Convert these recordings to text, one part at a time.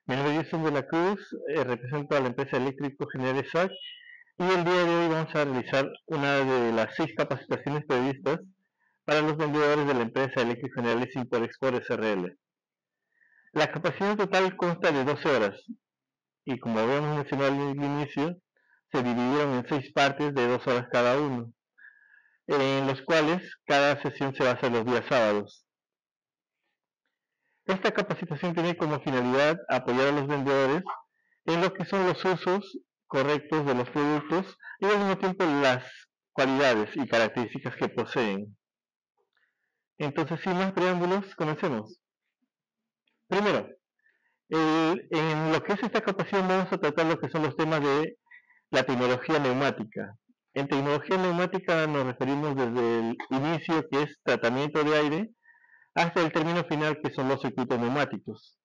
Mi nombre es Jason de la Cruz, represento a la empresa Eléctrico General SAC y el día de hoy vamos a realizar una de las 6 capacitaciones previstas para los vendedores de la empresa Eléctrico General Import Export SRL. La capacitación total consta de 12 horas y como habíamos mencionado al inicio, se dividieron en 6 partes de 2 horas cada uno, en los cuales cada sesión se va a hacer los días sábados. Esta capacitación tiene como finalidad apoyar a los vendedores en lo que son los usos correctos de los productos y al mismo tiempo las cualidades y características que poseen. Entonces, sin más preámbulos, comencemos. Primero, en lo que es esta capacitación vamos a tratar lo que son los temas de la tecnología neumática. En tecnología neumática nos referimos desde el inicio, que es tratamiento de aire, hasta el término final, que son los circuitos neumáticos.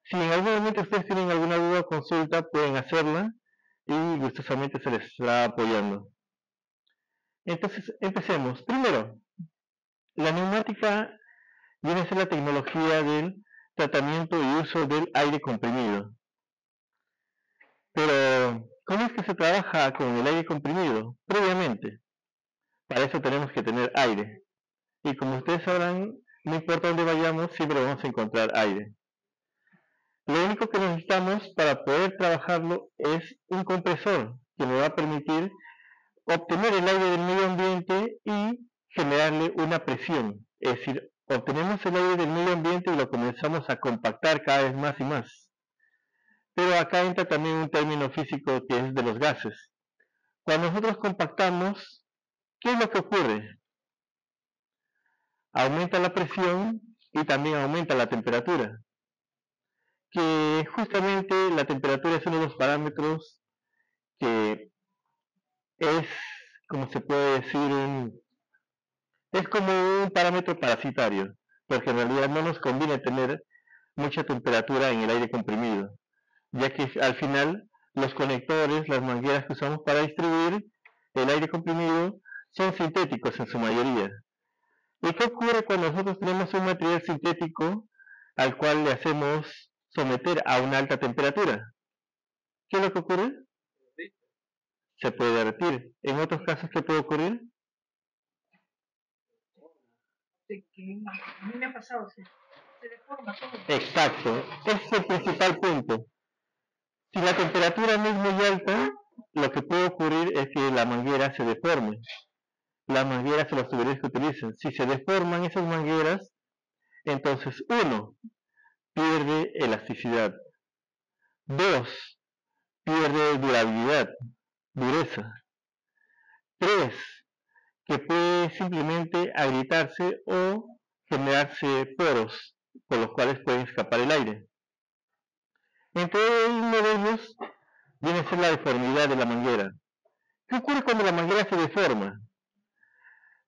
Si en algún momento ustedes tienen alguna duda o consulta, pueden hacerla y gustosamente se les estará apoyando. Entonces, empecemos. Primero, la neumática viene a ser la tecnología del tratamiento y uso del aire comprimido. Pero, ¿cómo es que se trabaja con el aire comprimido? Previamente, para eso tenemos que tener aire. Y como ustedes sabrán, no importa dónde vayamos, siempre vamos a encontrar aire. Lo único que necesitamos para poder trabajarlo es un compresor que nos va a permitir obtener el aire del medio ambiente y generarle una presión. Es decir, obtenemos el aire del medio ambiente y lo comenzamos a compactar cada vez más y más. Pero acá entra también un término físico que es de los gases. Cuando nosotros compactamos, ¿qué es lo que ocurre? Aumenta la presión y también aumenta la temperatura. Que justamente la temperatura es uno de los parámetros que es, como se puede decir, es como un parámetro parasitario, porque en realidad no nos conviene tener mucha temperatura en el aire comprimido, ya que al final los conectores, las mangueras que usamos para distribuir el aire comprimido son sintéticos en su mayoría. ¿Y qué ocurre cuando nosotros tenemos un material sintético al cual le hacemos someter a una alta temperatura? ¿Qué es lo que ocurre? Se puede derretir. En otros casos, ¿qué puede ocurrir? A mí me ha pasado, se deforma todo. Exacto, ese es el principal punto. Si la temperatura no es muy alta, lo que puede ocurrir es que la manguera se deforme. Las mangueras o las tuberías que utilicen. Si se deforman esas mangueras, entonces uno, pierde elasticidad. Dos, pierde durabilidad, dureza. Tres, que puede simplemente agrietarse o generarse poros por los cuales puede escapar el aire. Entre uno de ellos viene a ser la deformidad de la manguera. ¿Qué ocurre cuando la manguera se deforma?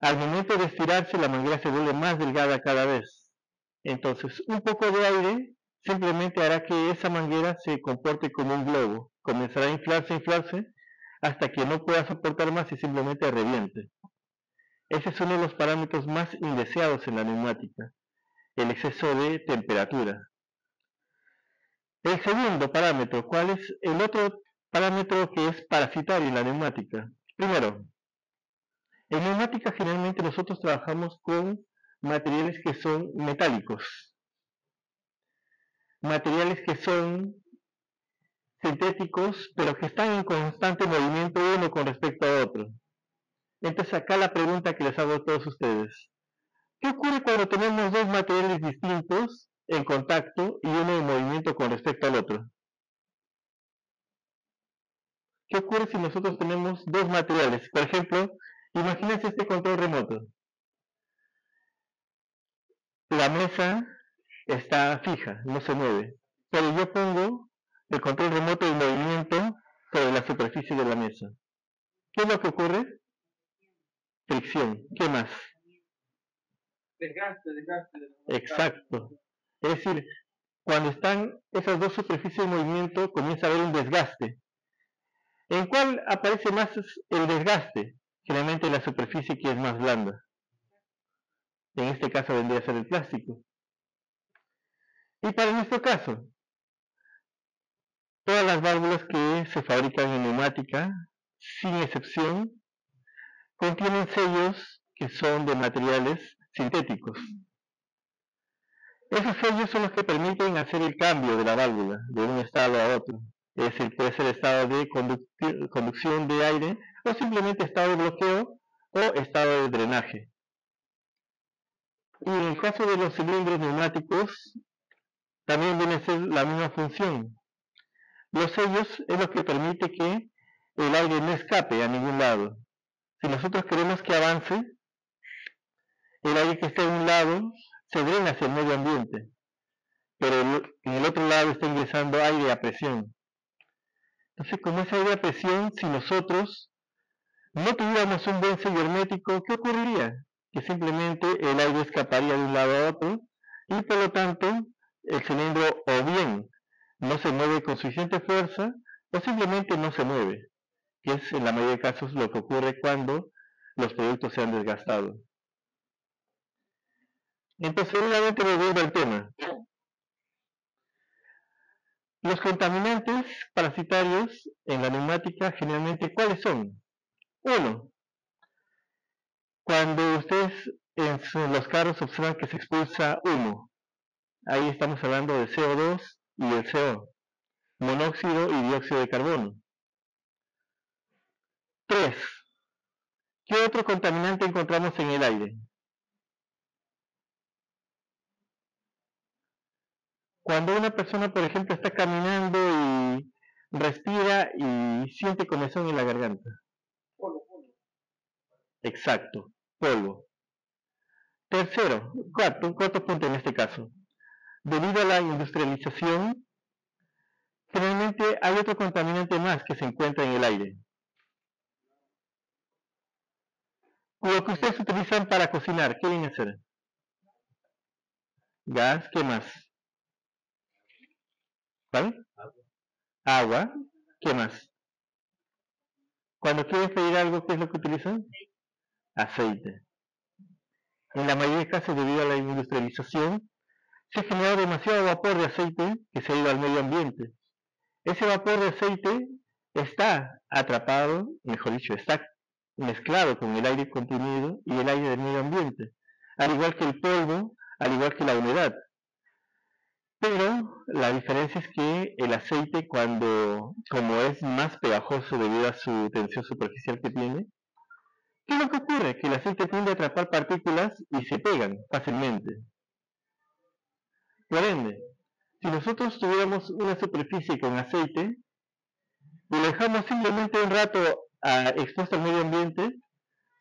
Al momento de estirarse, la manguera se vuelve más delgada cada vez. Entonces, un poco de aire simplemente hará que esa manguera se comporte como un globo. Comenzará a inflarse, hasta que no pueda soportar más y simplemente reviente. Ese es uno de los parámetros más indeseados en la neumática, el exceso de temperatura. El segundo parámetro, ¿cuál es el otro parámetro que es parasitario en la neumática? Primero, en neumática generalmente nosotros trabajamos con materiales que son metálicos, materiales que son sintéticos, pero que están en constante movimiento uno con respecto a otro. Entonces acá la pregunta que les hago a todos ustedes: ¿qué ocurre cuando tenemos dos materiales distintos en contacto y uno en movimiento con respecto al otro? ¿Qué ocurre si nosotros tenemos dos materiales? Por ejemplo, imagínense este control remoto. La mesa está fija, no se mueve, pero yo pongo el control remoto en movimiento sobre la superficie de la mesa. ¿Qué es lo que ocurre? Fricción. ¿Qué más? Desgaste. Exacto. Es decir, cuando están esas dos superficies en movimiento, comienza a haber un desgaste. ¿En cuál aparece más el desgaste? Generalmente en la superficie que es más blanda. En este caso vendría a ser el plástico. Y para nuestro caso, todas las válvulas que se fabrican en neumática, sin excepción, contienen sellos que son de materiales sintéticos. Esos sellos son los que permiten hacer el cambio de la válvula de un estado a otro. Es decir, puede ser estado de conducción de aire o simplemente estado de bloqueo o estado de drenaje. Y en el caso de los cilindros neumáticos, también viene a ser la misma función. Los sellos es lo que permite que el aire no escape a ningún lado. Si nosotros queremos que avance, el aire que está en un lado se drena hacia el medio ambiente, pero en el otro lado está ingresando aire a presión. Entonces, como es aire a presión, si nosotros no tuviéramos un buen sello hermético, ¿qué ocurriría? Que simplemente el aire escaparía de un lado a otro y por lo tanto el cilindro o bien no se mueve con suficiente fuerza o simplemente no se mueve, que es en la mayoría de casos lo que ocurre cuando los productos se han desgastado. Entonces, nuevamente volviendo al tema. Los contaminantes parasitarios en la neumática generalmente, ¿cuáles son? Uno, cuando ustedes en los carros observan que se expulsa humo, ahí estamos hablando de CO2 y el CO, monóxido y dióxido de carbono. 3. ¿Qué otro contaminante encontramos en el aire? Cuando una persona, por ejemplo, está caminando y respira y siente comezón en la garganta. Exacto, polvo. Tercero, cuarto punto en este caso. Debido a la industrialización, generalmente hay otro contaminante más que se encuentra en el aire. Lo que ustedes utilizan para cocinar, ¿qué viene a ser? Gas, ¿qué más? ¿Vale? Agua, ¿qué más? Cuando quieren freír algo, ¿qué es lo que utilizan? Aceite. En la mayoría de casos, debido a la industrialización, se ha generado demasiado vapor de aceite que se ha ido al medio ambiente. Ese vapor de aceite está atrapado, mejor dicho, está mezclado con el aire comprimido y el aire del medio ambiente, al igual que el polvo, al igual que la humedad. Pero la diferencia es que el aceite, como es más pegajoso debido a su tensión superficial que tiene, ¿qué es lo que ocurre? Que el aceite tiende a atrapar partículas y se pegan fácilmente. Por ende, si nosotros tuviéramos una superficie con aceite y lo dejamos simplemente un rato expuesto al medio ambiente,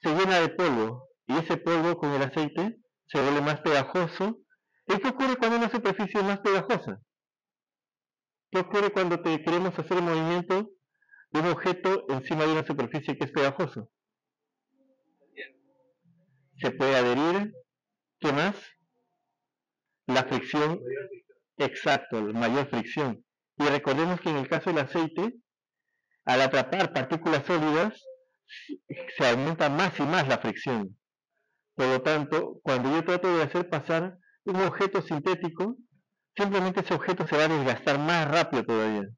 se llena de polvo y ese polvo con el aceite se vuelve más pegajoso. ¿Y qué ocurre cuando una superficie es más pegajosa? ¿Qué ocurre cuando queremos hacer el movimiento de un objeto encima de una superficie que es pegajosa? Se puede adherir. ¿Qué más? La fricción. Exacto, mayor fricción. Y recordemos que en el caso del aceite, al atrapar partículas sólidas, se aumenta más y más la fricción. Por lo tanto, cuando yo trato de hacer pasar un objeto sintético, simplemente ese objeto se va a desgastar más rápido todavía.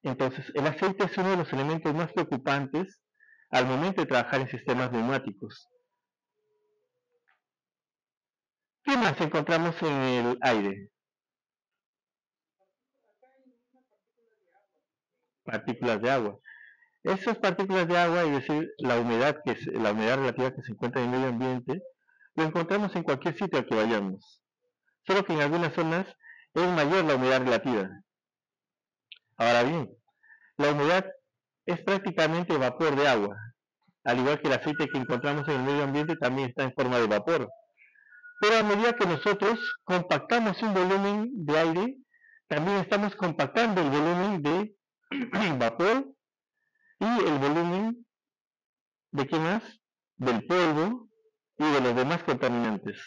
Entonces, el aceite es uno de los elementos más preocupantes al momento de trabajar en sistemas neumáticos. ¿Qué más encontramos en el aire? Partículas de agua. Esas partículas de agua, es decir, la humedad relativa que se encuentra en el medio ambiente, lo encontramos en cualquier sitio al que vayamos. Solo que en algunas zonas es mayor la humedad relativa. Ahora bien, la humedad es prácticamente vapor de agua. Al igual que el aceite que encontramos en el medio ambiente también está en forma de vapor. Pero a medida que nosotros compactamos un volumen de aire, también estamos compactando el volumen de vapor y el volumen de ¿qué más? Del polvo y de los demás contaminantes.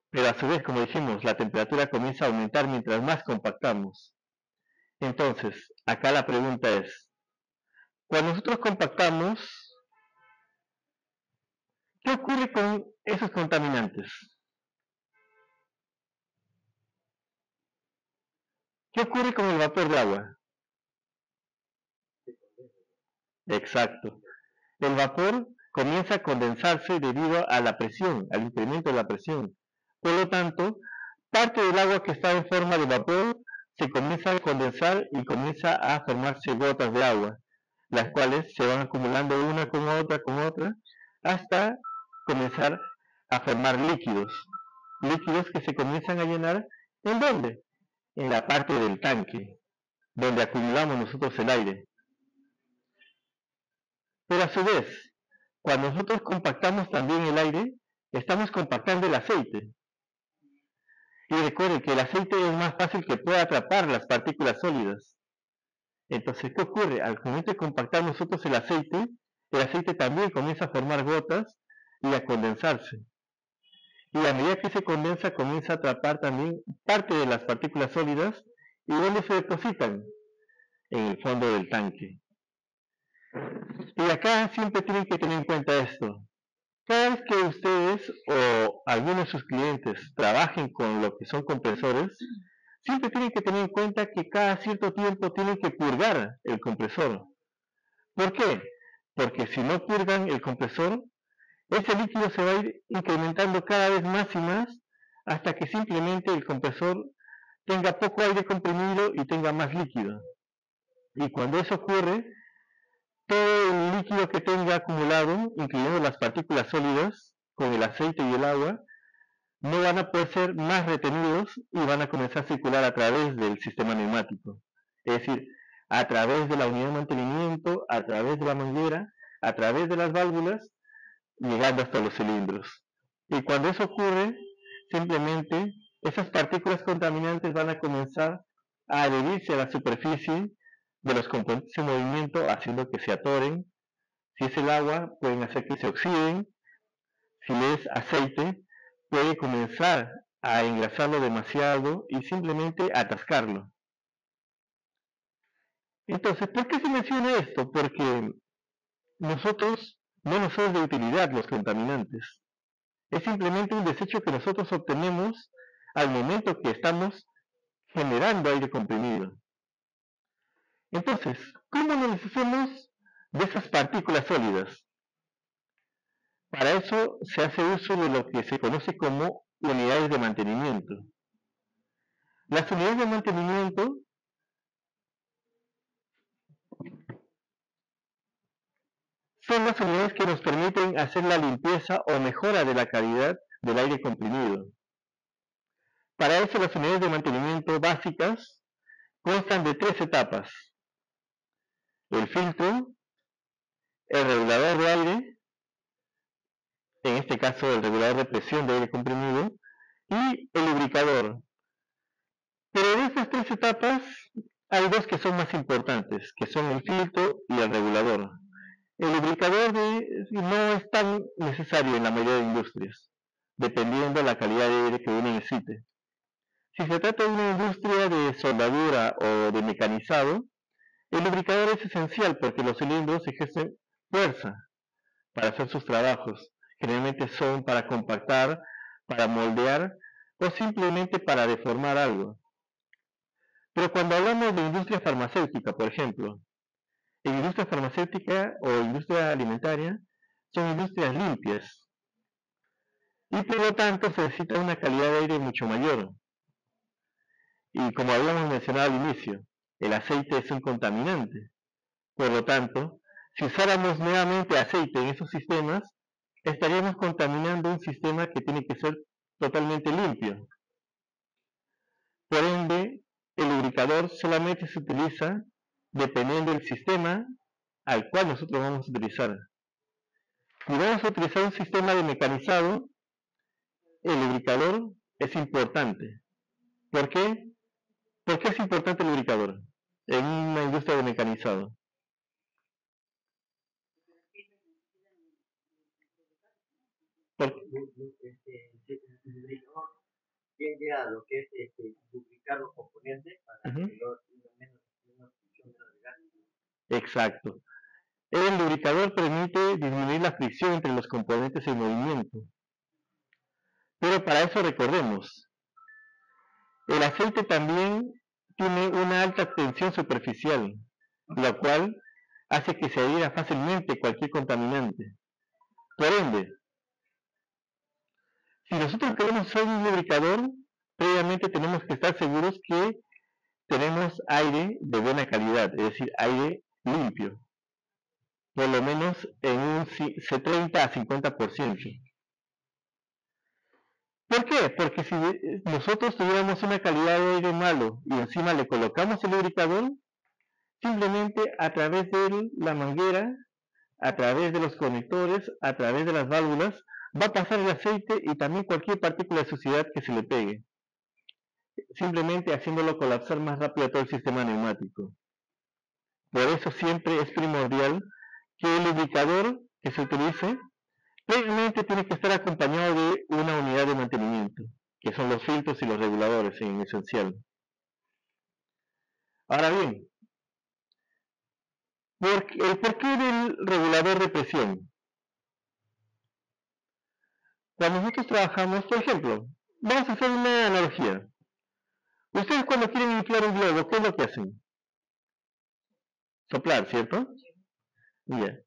Pero a su vez, como dijimos, la temperatura comienza a aumentar mientras más compactamos. Entonces, acá la pregunta es, cuando nosotros compactamos, ¿qué ocurre con esos contaminantes? ¿Qué ocurre con el vapor de agua? Exacto. El vapor comienza a condensarse debido a la presión, al incremento de la presión. Por lo tanto, parte del agua que está en forma de vapor se comienza a condensar y comienza a formarse gotas de agua, las cuales se van acumulando una con otra, hasta comenzar a formar líquidos. Líquidos que se comienzan a llenar, ¿en dónde? En la parte del tanque, donde acumulamos nosotros el aire. Pero a su vez, cuando nosotros compactamos también el aire, estamos compactando el aceite. Y recuerden que el aceite es más fácil que pueda atrapar las partículas sólidas. Entonces, ¿qué ocurre? Al momento de compactar nosotros el aceite también comienza a formar gotas y a condensarse. Y a medida que se condensa, comienza a atrapar también parte de las partículas sólidas. ¿Y dónde se depositan? En el fondo del tanque. Y acá siempre tienen que tener en cuenta esto. Cada vez que ustedes o algunos de sus clientes trabajen con lo que son compresores, siempre tienen que tener en cuenta que cada cierto tiempo tienen que purgar el compresor. ¿Por qué? Porque si no purgan el compresor, ese líquido se va a ir incrementando cada vez más y más hasta que simplemente el compresor tenga poco aire comprimido y tenga más líquido. Y cuando eso ocurre, todo el líquido que tenga acumulado, incluyendo las partículas sólidas, con el aceite y el agua, no van a poder ser más retenidos y van a comenzar a circular a través del sistema neumático. Es decir, a través de la unidad de mantenimiento, a través de la manguera, a través de las válvulas, llegando hasta los cilindros. Y cuando eso ocurre, simplemente esas partículas contaminantes van a comenzar a adherirse a la superficie de los componentes en movimiento, haciendo que se atoren. Si es el agua, pueden hacer que se oxiden. Si es aceite, puede comenzar a engrasarlo demasiado y simplemente atascarlo. Entonces, ¿por qué se menciona esto? Porque nosotros no nos son de utilidad los contaminantes. Es simplemente un desecho que nosotros obtenemos al momento que estamos generando aire comprimido. Entonces, ¿cómo nos deshacemos de esas partículas sólidas? Para eso se hace uso de lo que se conoce como unidades de mantenimiento. Las unidades de mantenimiento son las unidades que nos permiten hacer la limpieza o mejora de la calidad del aire comprimido. Para eso las unidades de mantenimiento básicas constan de 3 etapas: el filtro, el regulador de aire, en este caso el regulador de presión de aire comprimido, y el lubricador. Pero de estas 3 etapas hay 2 que son más importantes, que son el filtro y el regulador. El lubricador no es tan necesario en la mayoría de industrias, dependiendo de la calidad de aire que uno necesite. Si se trata de una industria de soldadura o de mecanizado, el lubricador es esencial porque los cilindros ejercen fuerza para hacer sus trabajos. Generalmente son para compactar, para moldear o simplemente para deformar algo. Pero cuando hablamos de industria farmacéutica, por ejemplo, en industria farmacéutica o industria alimentaria, son industrias limpias y por lo tanto se necesita una calidad de aire mucho mayor. Y como habíamos mencionado al inicio, el aceite es un contaminante. Por lo tanto, si usáramos nuevamente aceite en esos sistemas, estaríamos contaminando un sistema que tiene que ser totalmente limpio. Por ende, el lubricador solamente se utiliza dependiendo del sistema al cual nosotros vamos a utilizar. Si vamos a utilizar un sistema de mecanizado, el lubricador es importante. ¿Por qué? ¿Por qué es importante el lubricador en una industria de mecanizado? Porque tiende a lo que es duplicar los componentes para que menos fricción de gas. Exacto. El lubricador permite disminuir la fricción entre los componentes en movimiento. Pero para eso recordemos, el aceite también tiene una alta tensión superficial, lo cual hace que se adhiera fácilmente cualquier contaminante. Por ende, si nosotros queremos usar un lubricador, previamente tenemos que estar seguros que tenemos aire de buena calidad, es decir, aire limpio, por lo menos en un 30 a 50%. ¿Por qué? Porque si nosotros tuviéramos una calidad de aire malo y encima le colocamos el lubricador, simplemente a través de la manguera, a través de los conectores, a través de las válvulas, va a pasar el aceite y también cualquier partícula de suciedad que se le pegue, simplemente haciéndolo colapsar más rápido todo el sistema neumático. Por eso siempre es primordial que el lubricador que se utilice previamente tiene que estar acompañado de una unidad de mantenimiento, que son los filtros y los reguladores en esencial. Ahora bien, el porqué del regulador de presión. Cuando nosotros trabajamos, por ejemplo, vamos a hacer una analogía. Ustedes cuando quieren inflar un globo, ¿qué es lo que hacen? Soplar, ¿cierto? Ya.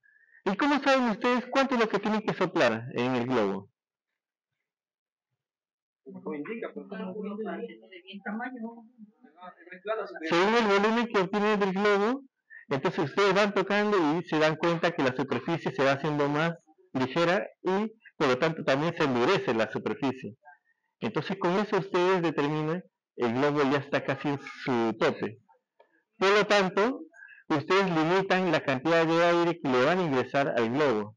¿Y cómo saben ustedes cuánto es lo que tienen que soplar en el globo? Según el volumen que obtienen del globo, entonces ustedes van tocando y se dan cuenta que la superficie se va haciendo más ligera y por lo tanto también se endurece la superficie. Entonces con eso ustedes determinan el globo ya está casi en su tope. Por lo tanto, ustedes limitan la cantidad de aire que le van a ingresar al globo,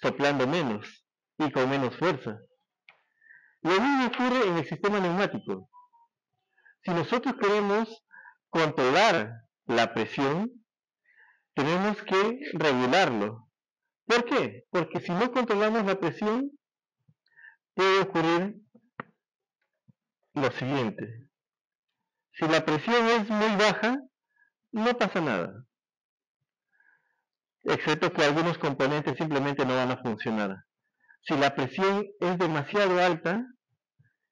soplando menos y con menos fuerza. Lo mismo ocurre en el sistema neumático. Si nosotros queremos controlar la presión, tenemos que regularlo. ¿Por qué? Porque si no controlamos la presión, puede ocurrir lo siguiente. Si la presión es muy baja, no pasa nada, excepto que algunos componentes simplemente no van a funcionar. Si la presión es demasiado alta,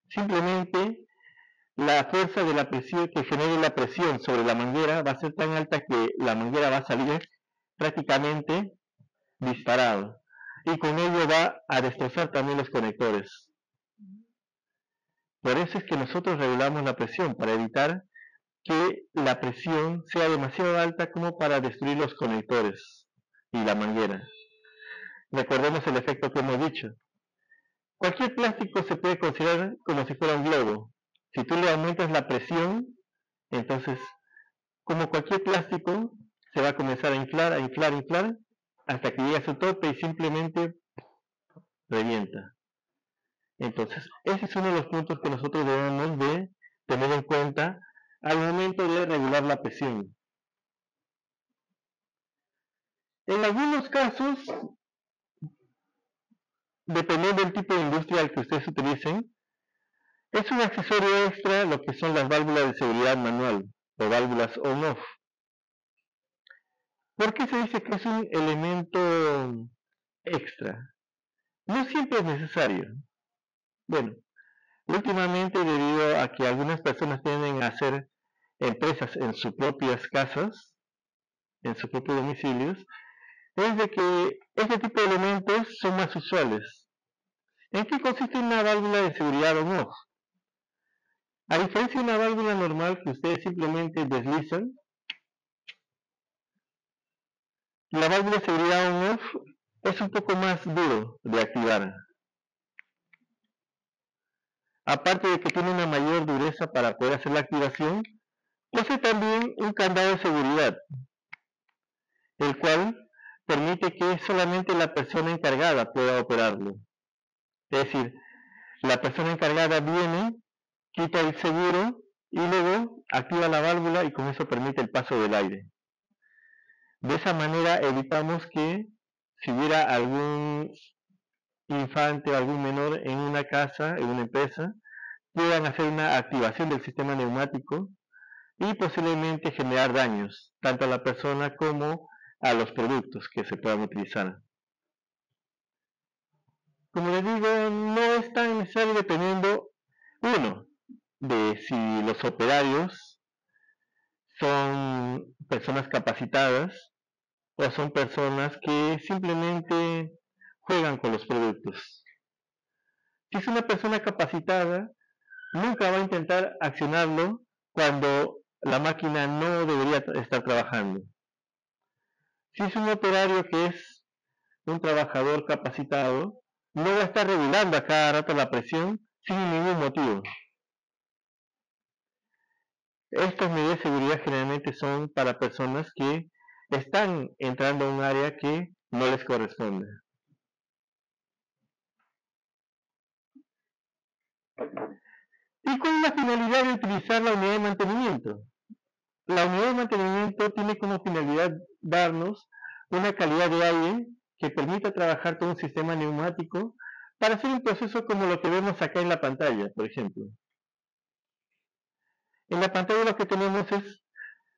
simplemente la fuerza de la presión que genere la presión sobre la manguera va a ser tan alta que la manguera va a salir prácticamente disparado y con ello va a destrozar también los conectores. Por eso es que nosotros regulamos la presión para evitar que la presión sea demasiado alta como para destruir los conectores y la manguera. Recordemos el efecto que hemos dicho. Cualquier plástico se puede considerar como si fuera un globo. Si tú le aumentas la presión, entonces, como cualquier plástico, se va a comenzar a inflar, hasta que llegue a su tope y simplemente revienta. Entonces, ese es uno de los puntos que nosotros debemos de tener en cuenta al momento de regular la presión. En algunos casos, dependiendo del tipo de industria al que ustedes utilicen, es un accesorio extra lo que son las válvulas de seguridad manual o válvulas on-off. ¿Por qué se dice que es un elemento extra? No siempre es necesario. Bueno, últimamente debido a que algunas personas tienden a hacer empresas en sus propias casas, en sus propios domicilios, es de que este tipo de elementos son más usuales. ¿En qué consiste una válvula de seguridad on-off? A diferencia de una válvula normal que ustedes simplemente deslizan, la válvula de seguridad on-off es un poco más duro de activar. Aparte de que tiene una mayor dureza para poder hacer la activación, posee también un candado de seguridad, el cual permite que solamente la persona encargada pueda operarlo. Es decir, la persona encargada viene, quita el seguro y luego activa la válvula y con eso permite el paso del aire. De esa manera evitamos que si hubiera algún infante o algún menor en una casa, en una empresa, puedan hacer una activación del sistema neumático y posiblemente generar daños, tanto a la persona como a los productos que se puedan utilizar. Como les digo, no es tan necesario dependiendo, uno, de si los operarios son personas capacitadas o son personas que simplemente juegan con los productos. Si es una persona capacitada, nunca va a intentar accionarlo cuando la máquina no debería estar trabajando. Si es un operario que es un trabajador capacitado, no va a estar regulando a cada rato la presión sin ningún motivo. Estas medidas de seguridad generalmente son para personas que están entrando a un área que no les corresponde. ¿Y cuál es la finalidad de utilizar la unidad de mantenimiento? La unidad de mantenimiento tiene como finalidad darnos una calidad de aire que permita trabajar con un sistema neumático para hacer un proceso como lo que vemos acá en la pantalla, por ejemplo. En la pantalla lo que tenemos es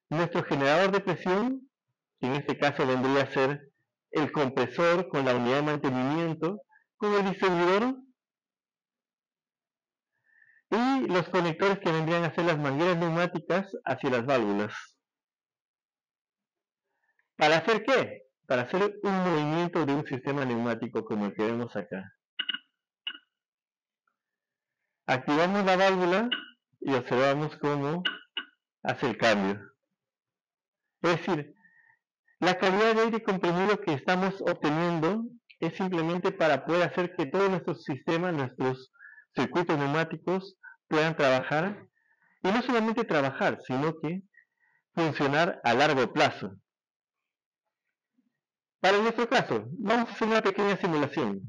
nuestro generador de presión, que en este caso vendría a ser el compresor con la unidad de mantenimiento, con el distribuidor y los conectores que vendrían a ser las mangueras neumáticas hacia las válvulas. ¿Para hacer qué? Para hacer un movimiento de un sistema neumático como el que vemos acá. Activamos la válvula y observamos cómo hace el cambio. Es decir, la calidad de aire comprimido que estamos obteniendo es simplemente para poder hacer que todos nuestros sistemas, nuestros circuitos neumáticos puedan trabajar, y no solamente trabajar, sino que funcionar a largo plazo. Para nuestro caso, vamos a hacer una pequeña simulación.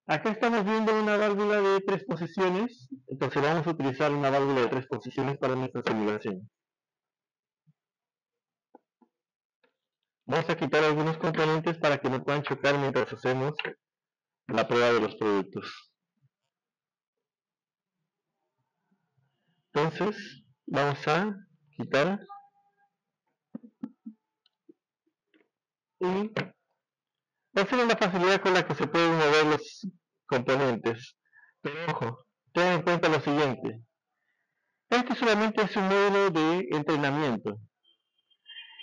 Acá estamos viendo una válvula de 3 posiciones, entonces vamos a utilizar una válvula de 3 posiciones para nuestra simulación. Vamos a quitar algunos componentes para que no puedan chocar mientras hacemos la prueba de los productos. Entonces, vamos a quitar y observen la facilidad con la que se pueden mover los componentes. Pero ojo, tengan en cuenta lo siguiente. Este solamente es un módulo de entrenamiento.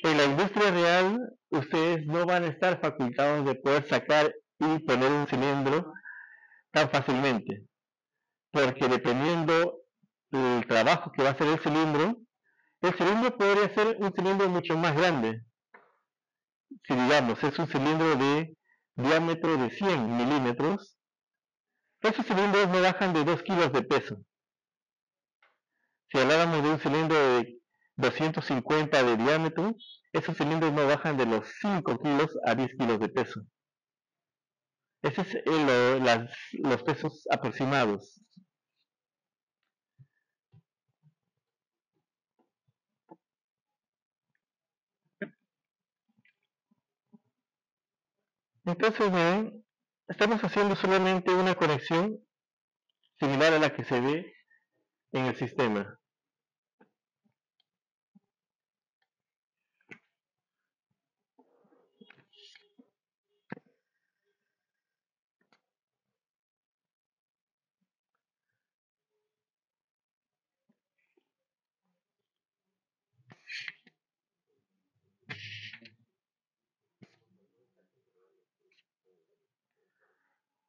En la industria real, ustedes no van a estar facultados de poder sacar y poner un cilindro tan fácilmente. Porque dependiendo del trabajo que va a hacer el cilindro podría ser un cilindro mucho más grande. Si digamos es un cilindro de diámetro de 100 milímetros, esos cilindros no bajan de 2 kilos de peso. Si habláramos de un cilindro de 250 de diámetro, esos cilindros no bajan de los 5 kilos a 10 kilos de peso. Esos son los pesos aproximados. Entonces, miren, estamos haciendo solamente una conexión similar a la que se ve en el sistema.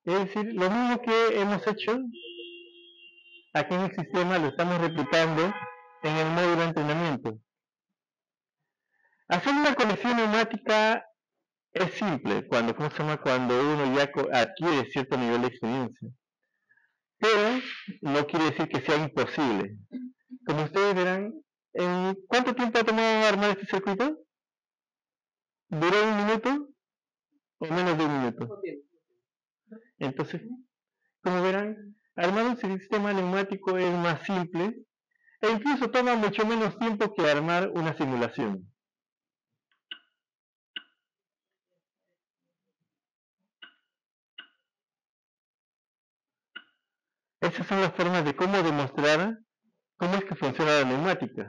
Es decir, lo mismo que hemos hecho aquí en el sistema lo estamos replicando en el módulo de entrenamiento. Hacer una conexión neumática es simple cuando uno ya adquiere cierto nivel de experiencia. Pero no quiere decir que sea imposible. Como ustedes verán, ¿en cuánto tiempo ha tomado armar este circuito? ¿Duró 1 minuto? ¿O menos de 1 minuto? Entonces, como verán, armar un sistema neumático es más simple e incluso toma mucho menos tiempo que armar una simulación. Esas son las formas de cómo demostrar cómo es que funciona la neumática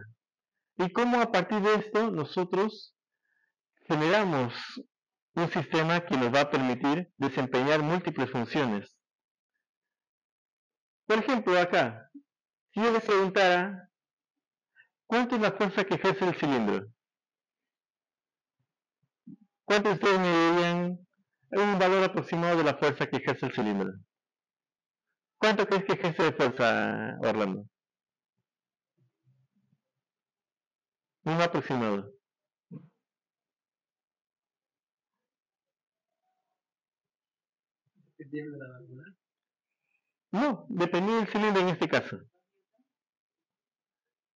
y cómo a partir de esto nosotros generamos un sistema que nos va a permitir desempeñar múltiples funciones. Por ejemplo, acá, si yo les preguntara ¿Cuánto es la fuerza que ejerce el cilindro? ¿Cuánto ustedes me dirían un valor aproximado de la fuerza que ejerce el cilindro? ¿Cuánto crees que ejerce de fuerza, Orlando? Un aproximado. No, depende del cilindro en este caso.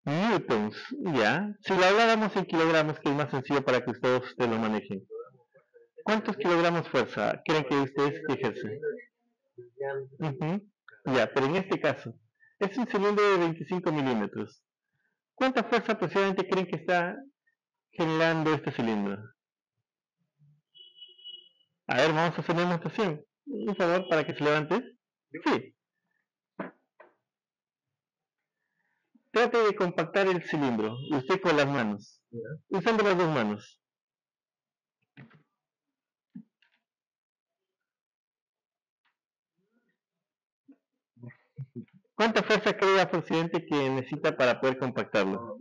Newtons, ya. Si lo habláramos en kilogramos, que es más sencillo para que ustedes lo manejen. ¿Cuántos kilogramos fuerza creen que ustedes ejercen? Ya, pero en este caso, es un cilindro de 25 milímetros. ¿Cuánta fuerza aproximadamente creen que está generando este cilindro? A ver, vamos a hacer una demostración. Un favor para que se levante. Sí. Trate de compactar el cilindro, usted con las manos, usando las dos manos. ¿Cuánta fuerza cree aproximadamente que necesita para poder compactarlo?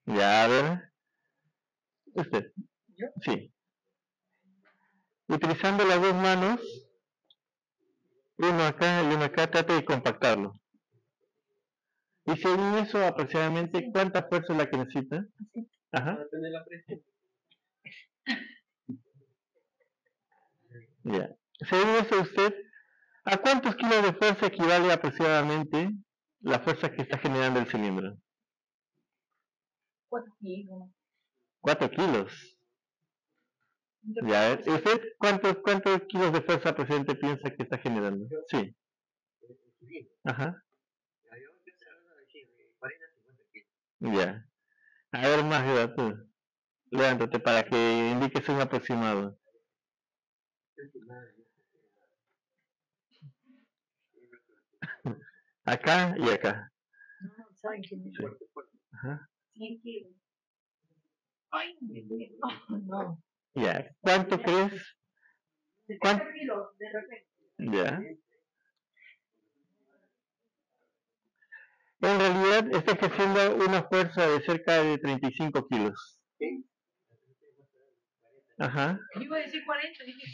Ya, a ver. Usted. Sí. Utilizando las dos manos, uno acá y uno acá, trate de compactarlo. Y según eso, aproximadamente, ¿cuánta fuerza es la que necesita? Ajá. Ya. Según eso, usted, ¿a cuántos kilos de fuerza equivale aproximadamente la fuerza que está generando el cilindro? 4 kilos. 4 kilos. Ya, ¿usted cuántos kilos de fuerza aproximadamente piensa que está generando? Sí. Ajá. Ya. A ver, más tú. Levántate para que indiques un aproximado. Acá y acá. No, ¿saben quién es? Sí. Ajá. 100 kilos. Ay, no. Ya. ¿Cuánto crees? 70 kilos de repente. Ya. En realidad está ejerciendo una fuerza de cerca de 35 kilos. Ajá. Yo iba a decir 40, dije.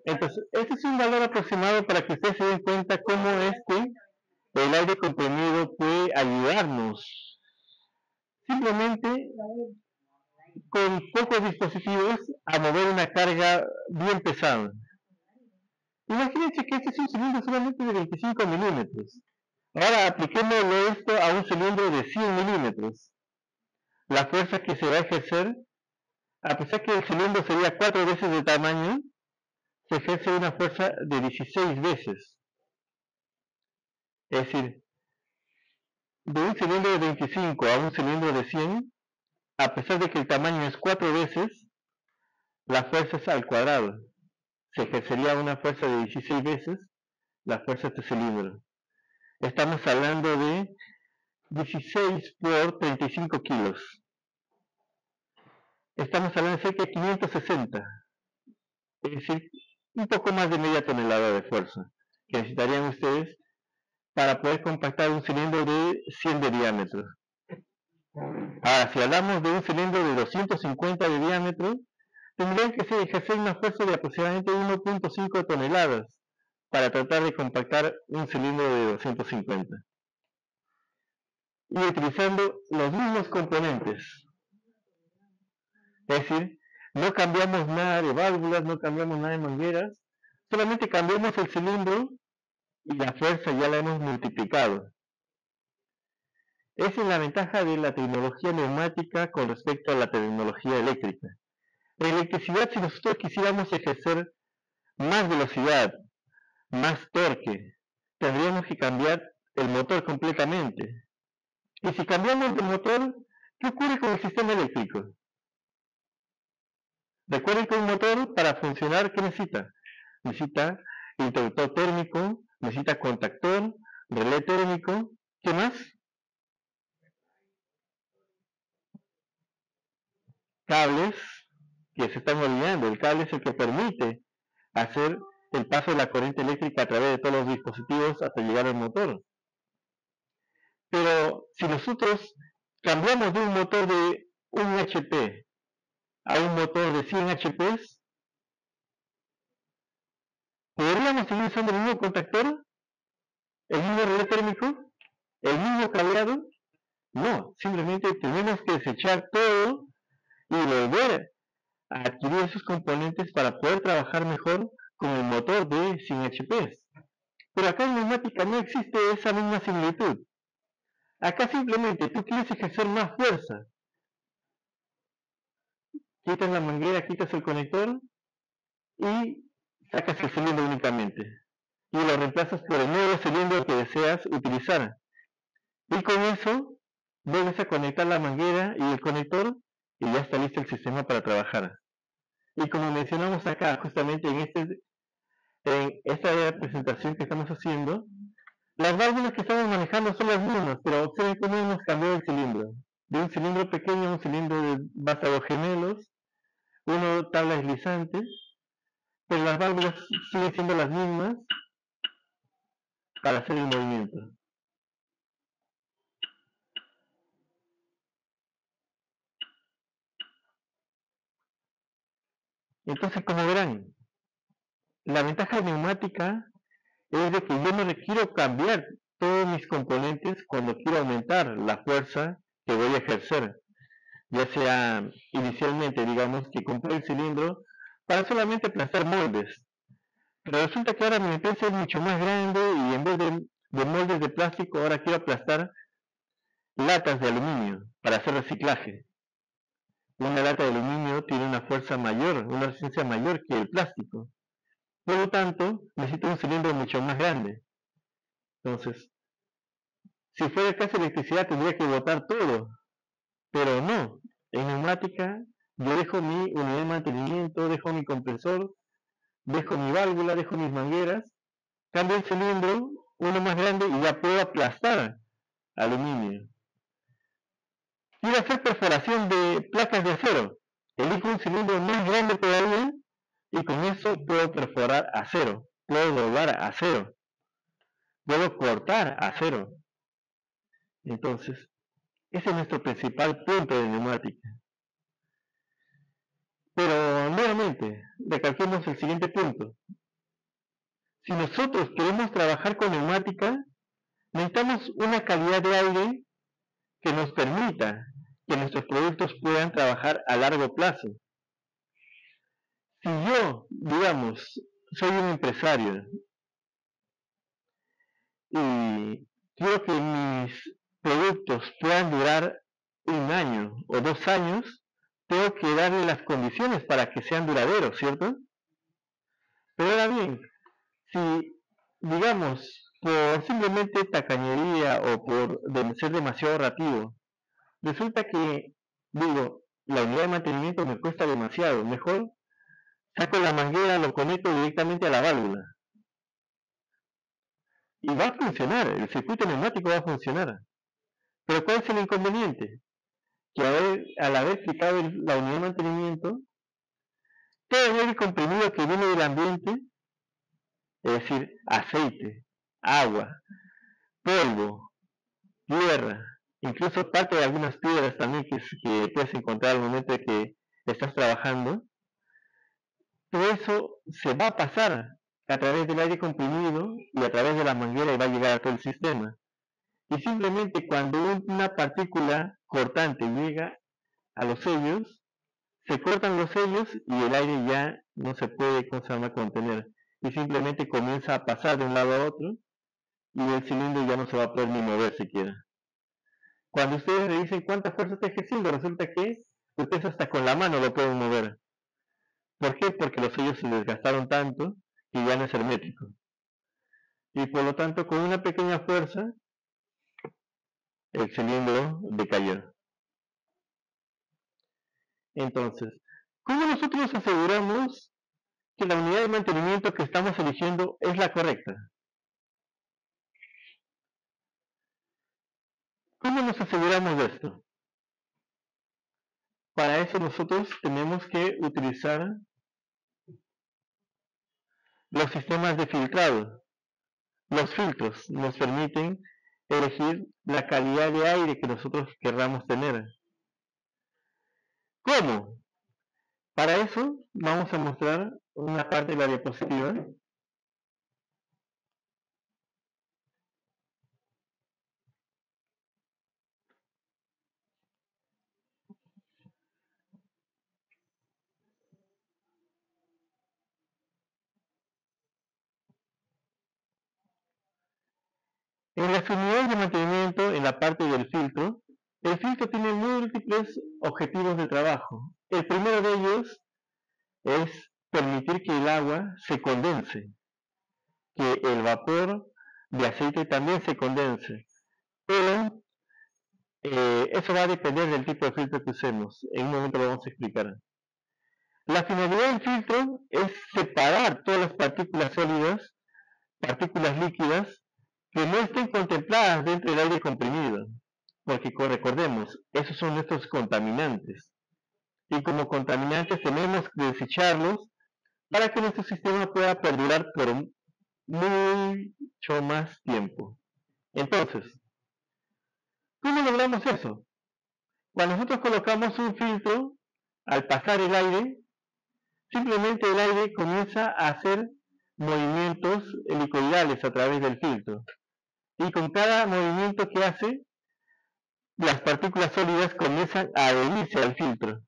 Entonces, este es un valor aproximado para que ustedes se den cuenta cómo el aire comprimido puede ayudarnos. Simplemente con pocos dispositivos a mover una carga bien pesada. Imagínense que este es un cilindro solamente de 25 milímetros. Ahora apliquémoslo esto a un cilindro de 100 milímetros. La fuerza que se va a ejercer, a pesar que el cilindro sería 4 veces de tamaño, se ejerce una fuerza de 16 veces. Es decir, de un cilindro de 25 a un cilindro de 100, a pesar de que el tamaño es 4 veces, la fuerza es al cuadrado. Se ejercería una fuerza de 16 veces la fuerza de este cilindro. Estamos hablando de 16 por 35 kilos. Estamos hablando de cerca de 560. Es decir, un poco más de media tonelada de fuerza que necesitarían ustedes para poder compactar un cilindro de 100 de diámetro. Ahora, si hablamos de un cilindro de 250 de diámetro, tendrían que ejercer una fuerza de aproximadamente 1.5 toneladas para tratar de compactar un cilindro de 250. Y utilizando los mismos componentes. Es decir, no cambiamos nada de válvulas, no cambiamos nada de mangueras, solamente cambiamos el cilindro y la fuerza ya la hemos multiplicado. Esa es la ventaja de la tecnología neumática con respecto a la tecnología eléctrica. En electricidad, si nosotros quisiéramos ejercer más velocidad, más torque, tendríamos que cambiar el motor completamente. Y si cambiamos el motor, ¿qué ocurre con el sistema eléctrico? Recuerden que un motor para funcionar, ¿qué necesita? Necesita interruptor térmico, necesita contactor, relé térmico, ¿qué más? Cables que se están olvidando. El cable es el que permite hacer el paso de la corriente eléctrica a través de todos los dispositivos hasta llegar al motor. Pero si nosotros cambiamos de un motor de 1 HP a un motor de 100 HP, ¿podríamos seguir usando el mismo contactor? ¿El mismo relé térmico? ¿El mismo cableado? No, simplemente tenemos que desechar todo y volver a adquirir esos componentes para poder trabajar mejor con el motor de 100 HP. Pero acá en neumática no existe esa misma similitud. Acá simplemente tú quieres ejercer más fuerza. Quitas la manguera, quitas el conector y sacas el cilindro únicamente. Y lo reemplazas por el nuevo cilindro que deseas utilizar. Y con eso vuelves a conectar la manguera y el conector y ya está listo el sistema para trabajar. Y como mencionamos acá, justamente en esta presentación que estamos haciendo, las válvulas que estamos manejando son las mismas, pero observen cómo hemos cambiado el cilindro. De un cilindro pequeño a un cilindro de vástagos gemelos, uno tabla deslizante, pero las válvulas siguen siendo las mismas para hacer el movimiento. Entonces, como verán, la ventaja neumática es de que yo no requiero cambiar todos mis componentes cuando quiero aumentar la fuerza que voy a ejercer. Ya sea inicialmente, digamos, que compré el cilindro para solamente aplastar moldes. Pero resulta que ahora mi empresa es mucho más grande y en vez de moldes de plástico, ahora quiero aplastar latas de aluminio para hacer reciclaje. Una lata de aluminio tiene una fuerza mayor, una resistencia mayor que el plástico. Por lo tanto, necesito un cilindro mucho más grande. Entonces, si fuera el caso de electricidad tendría que botar todo, pero no. En neumática yo dejo mi unidad de mantenimiento, dejo mi compresor, dejo mi válvula, dejo mis mangueras, cambio el cilindro, uno más grande y ya puedo aplastar aluminio. Quiero hacer perforación de placas de acero. Elijo un cilindro más grande todavía y con eso puedo perforar acero, puedo doblar acero, puedo cortar acero. Entonces, ese es nuestro principal punto de neumática. Pero nuevamente, recalquemos el siguiente punto. Si nosotros queremos trabajar con neumática, necesitamos una calidad de aire que nos permita que nuestros productos puedan trabajar a largo plazo. Si yo, digamos, soy un empresario y quiero que mis productos puedan durar 1 año o 2 años, tengo que darle las condiciones para que sean duraderos, ¿cierto? Pero ahora bien, si, digamos, por simplemente tacañería o por ser demasiado rápido, resulta que, digo, la unidad de mantenimiento me cuesta demasiado, mejor saco la manguera, lo conecto directamente a la válvula. Y va a funcionar, el circuito neumático va a funcionar. Pero ¿cuál es el inconveniente? Que al haber quitado la unidad de mantenimiento, todo el aire comprimido que viene del ambiente, es decir, aceite, agua, polvo, tierra, incluso parte de algunas piedras también que puedes encontrar al momento de que estás trabajando, todo eso se va a pasar a través del aire comprimido y a través de la manguera y va a llegar a todo el sistema. Y simplemente cuando una partícula cortante llega a los sellos, se cortan los sellos y el aire ya no se puede contener y simplemente comienza a pasar de un lado a otro y el cilindro ya no se va a poder ni mover siquiera. Cuando ustedes le dicen cuánta fuerza está ejerciendo, resulta que ustedes hasta con la mano lo pueden mover. ¿Por qué? Porque los sellos se desgastaron tanto que ya no es hermético. Y por lo tanto, con una pequeña fuerza, el cilindro decayó. Entonces, ¿cómo nosotros aseguramos que la unidad de mantenimiento que estamos eligiendo es la correcta? ¿Cómo nos aseguramos de esto? Para eso nosotros tenemos que utilizar los sistemas de filtrado. Los filtros nos permiten elegir la calidad de aire que nosotros querramos tener. ¿Cómo? Para eso vamos a mostrar una parte de la diapositiva. En las unidades de mantenimiento, en la parte del filtro, el filtro tiene múltiples objetivos de trabajo. El primero de ellos es permitir que el agua se condense, que el vapor de aceite también se condense. Pero eso va a depender del tipo de filtro que usemos. En un momento lo vamos a explicar. La finalidad del filtro es separar todas las partículas sólidas, partículas líquidas, que no estén contempladas dentro del aire comprimido, porque recordemos, esos son nuestros contaminantes, y como contaminantes tenemos que desecharlos para que nuestro sistema pueda perdurar por mucho más tiempo. Entonces, ¿cómo logramos eso? Cuando nosotros colocamos un filtro, al pasar el aire, simplemente el aire comienza a hacer movimientos helicoidales a través del filtro. Y con cada movimiento que hace, las partículas sólidas comienzan a adherirse al filtro.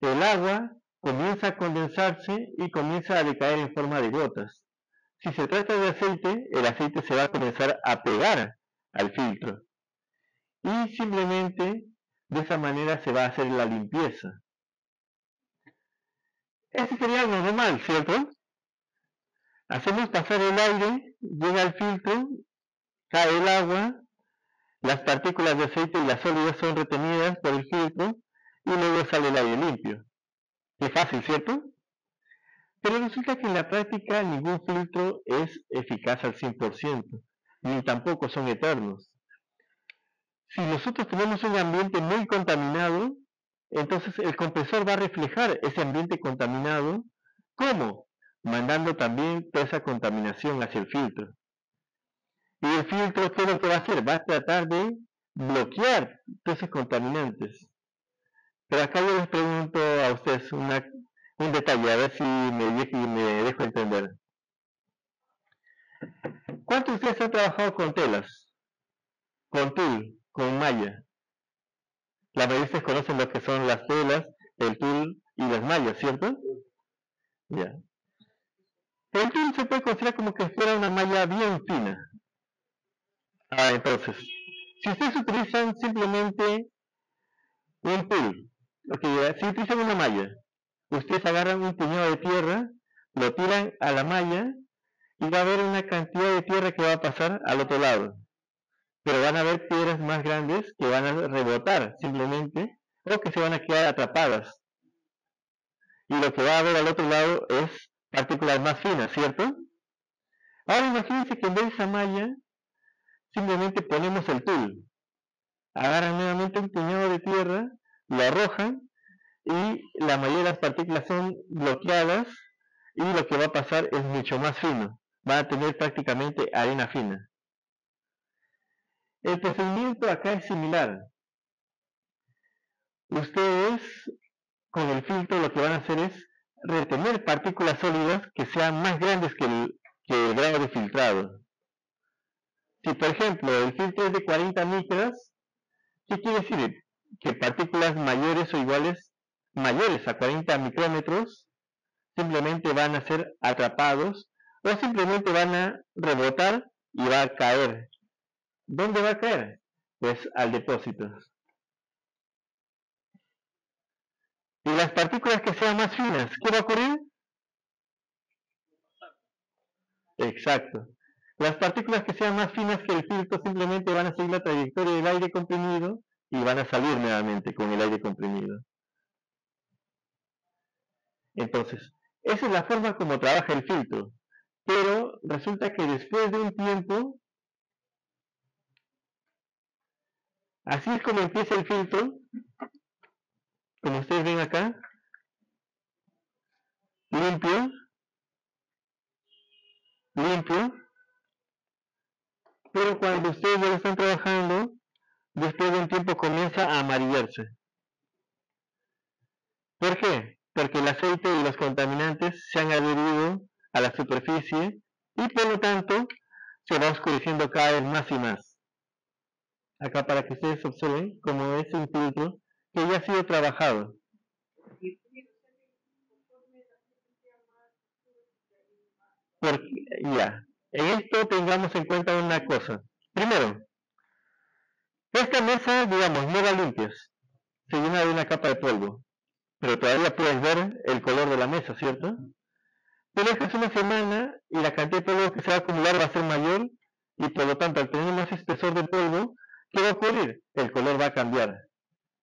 El agua comienza a condensarse y comienza a decaer en forma de gotas. Si se trata de aceite, el aceite se va a comenzar a pegar al filtro. Y simplemente de esa manera se va a hacer la limpieza. Ese sería lo normal, ¿cierto? Hacemos pasar el aire, llega al filtro, cae el agua, las partículas de aceite y las sólidas son retenidas por el filtro y luego sale el aire limpio. Qué fácil, ¿cierto? Pero resulta que en la práctica ningún filtro es eficaz al 100%, ni tampoco son eternos. Si nosotros tenemos un ambiente muy contaminado, entonces el compresor va a reflejar ese ambiente contaminado. ¿Cómo? Mandando también toda esa contaminación hacia el filtro. Y el filtro, ¿qué es lo que va a hacer? Va a tratar de bloquear todos esos contaminantes. Pero acá yo les pregunto a ustedes un detalle, a ver si me dejo entender. ¿Cuántos de ustedes han trabajado con telas? Con tul, con malla. La mayoría de ustedes conocen lo que son las telas, el tul y las mallas, ¿cierto? Ya. El tul se puede considerar como que fuera una malla bien fina. Entonces, si ustedes utilizan simplemente un tul, si utilizan una malla, ustedes agarran un puñado de tierra, lo tiran a la malla y va a haber una cantidad de tierra que va a pasar al otro lado. Pero van a haber piedras más grandes que van a rebotar simplemente o que se van a quedar atrapadas. Y lo que va a haber al otro lado es partículas más finas, ¿cierto? Ahora imagínense que en vez de esa malla simplemente ponemos el tul. Agarran nuevamente un puñado de tierra, lo arrojan y la mayoría de las partículas son bloqueadas y lo que va a pasar es mucho más fino. Va a tener prácticamente arena fina. El procedimiento acá es similar. Ustedes con el filtro lo que van a hacer es retener partículas sólidas que sean más grandes que el grado de filtrado. Si por ejemplo el filtro es de 40 micras, ¿qué quiere decir? Que partículas mayores o iguales, mayores a 40 micrómetros, simplemente van a ser atrapados o simplemente van a rebotar y va a caer. ¿Dónde va a caer? Pues al depósito. Y las partículas que sean más finas, ¿qué va a ocurrir? Exacto. Las partículas que sean más finas que el filtro simplemente van a seguir la trayectoria del aire comprimido y van a salir nuevamente con el aire comprimido. Entonces, esa es la forma como trabaja el filtro. Pero resulta que después de un tiempo, así es como empieza el filtro, como ustedes ven acá, limpio, limpio, pero cuando ustedes ya lo están trabajando, después de un tiempo comienza a amarillarse. ¿Por qué? Porque el aceite y los contaminantes se han adherido a la superficie y por lo tanto se va oscureciendo cada vez más y más. Acá para que ustedes observen cómo es un filtro que ya ha sido trabajado. Porque, ya, en esto tengamos en cuenta una cosa. Primero, esta mesa, digamos, no va limpias, se llena de una capa de polvo, pero todavía puedes ver el color de la mesa, ¿cierto? Pero dejas una semana y la cantidad de polvo que se va a acumular va a ser mayor y por lo tanto al tener más espesor de polvo, ¿qué va a ocurrir? El color va a cambiar.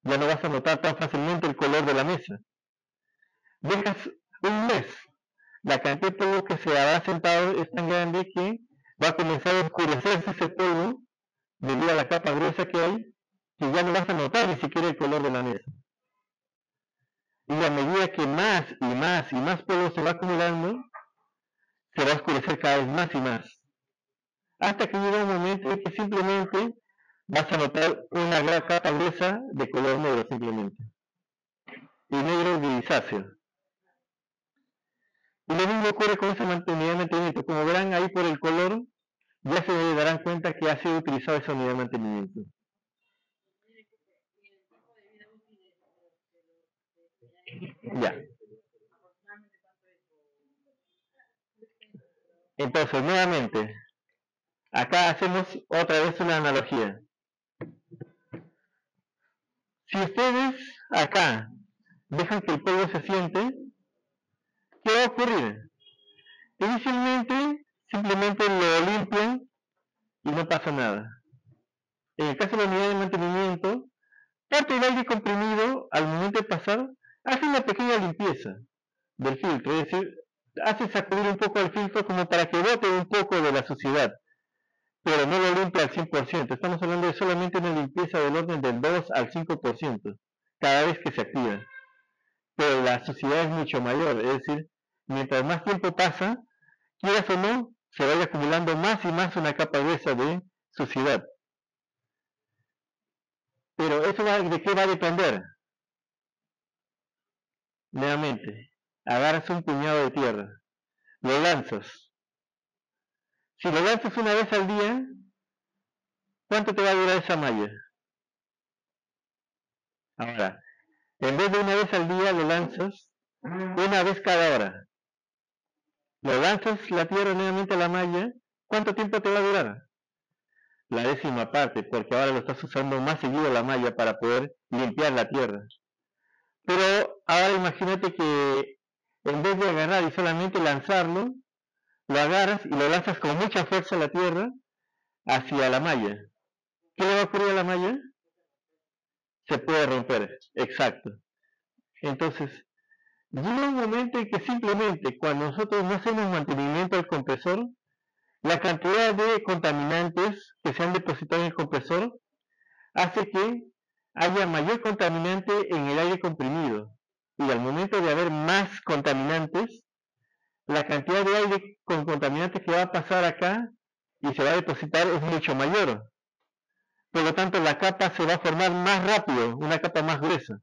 Ya no vas a notar tan fácilmente el color de la mesa. Dejas un mes, la cantidad de polvo que se habrá sentado es tan grande que va a comenzar a oscurecerse ese polvo debido a la capa gruesa que hay, que ya no vas a notar ni siquiera el color de la mesa. Y a medida que más y más y más polvo se va acumulando, se va a oscurecer cada vez más y más. Hasta que llega un momento en que simplemente vas a notar una gran capa gruesa de color negro simplemente. Y negro grisáceo. Y lo mismo ocurre con esa unidad de mantenimiento. Como verán ahí por el color, ya se darán cuenta que ha sido utilizada esa unidad de mantenimiento. Ya. Entonces, nuevamente, acá hacemos otra vez una analogía. Si ustedes acá dejan que el polvo se siente, ¿qué va a ocurrir? Inicialmente, simplemente lo limpian y no pasa nada. En el caso de la unidad de mantenimiento, parte del aire comprimido, al momento de pasar, hace una pequeña limpieza del filtro, es decir, hace sacudir un poco el filtro como para que bote un poco de la suciedad, pero no lo limpia al 100%. Estamos hablando de solamente una limpieza del orden del 2 al 5% cada vez que se activa. Pero la suciedad es mucho mayor, es decir, mientras más tiempo pasa, quieras o no, se vaya acumulando más y más una capa gruesa de suciedad. Pero eso ¿de qué va a depender? Nuevamente, agarras un puñado de tierra, lo lanzas. Si lo lanzas una vez al día, ¿cuánto te va a durar esa malla? Ahora, en vez de una vez al día, lo lanzas una vez cada hora. Lo lanzas la tierra nuevamente a la malla, ¿cuánto tiempo te va a durar? La décima parte, porque ahora lo estás usando más seguido la malla para poder limpiar la tierra. Pero ahora imagínate que en vez de agarrar y solamente lanzarlo, lo agarras y lo lanzas con mucha fuerza a la tierra hacia la malla. ¿Qué le va a ocurrir a la malla? Se puede romper, exacto. Entonces, llega un momento en que simplemente cuando nosotros no hacemos mantenimiento al compresor, la cantidad de contaminantes que se han depositado en el compresor hace que haya mayor contaminante en el aire comprimido. Y al momento de haber más contaminantes, la cantidad de aire con contaminantes que va a pasar acá y se va a depositar es mucho mayor. Por lo tanto, la capa se va a formar más rápido, una capa más gruesa.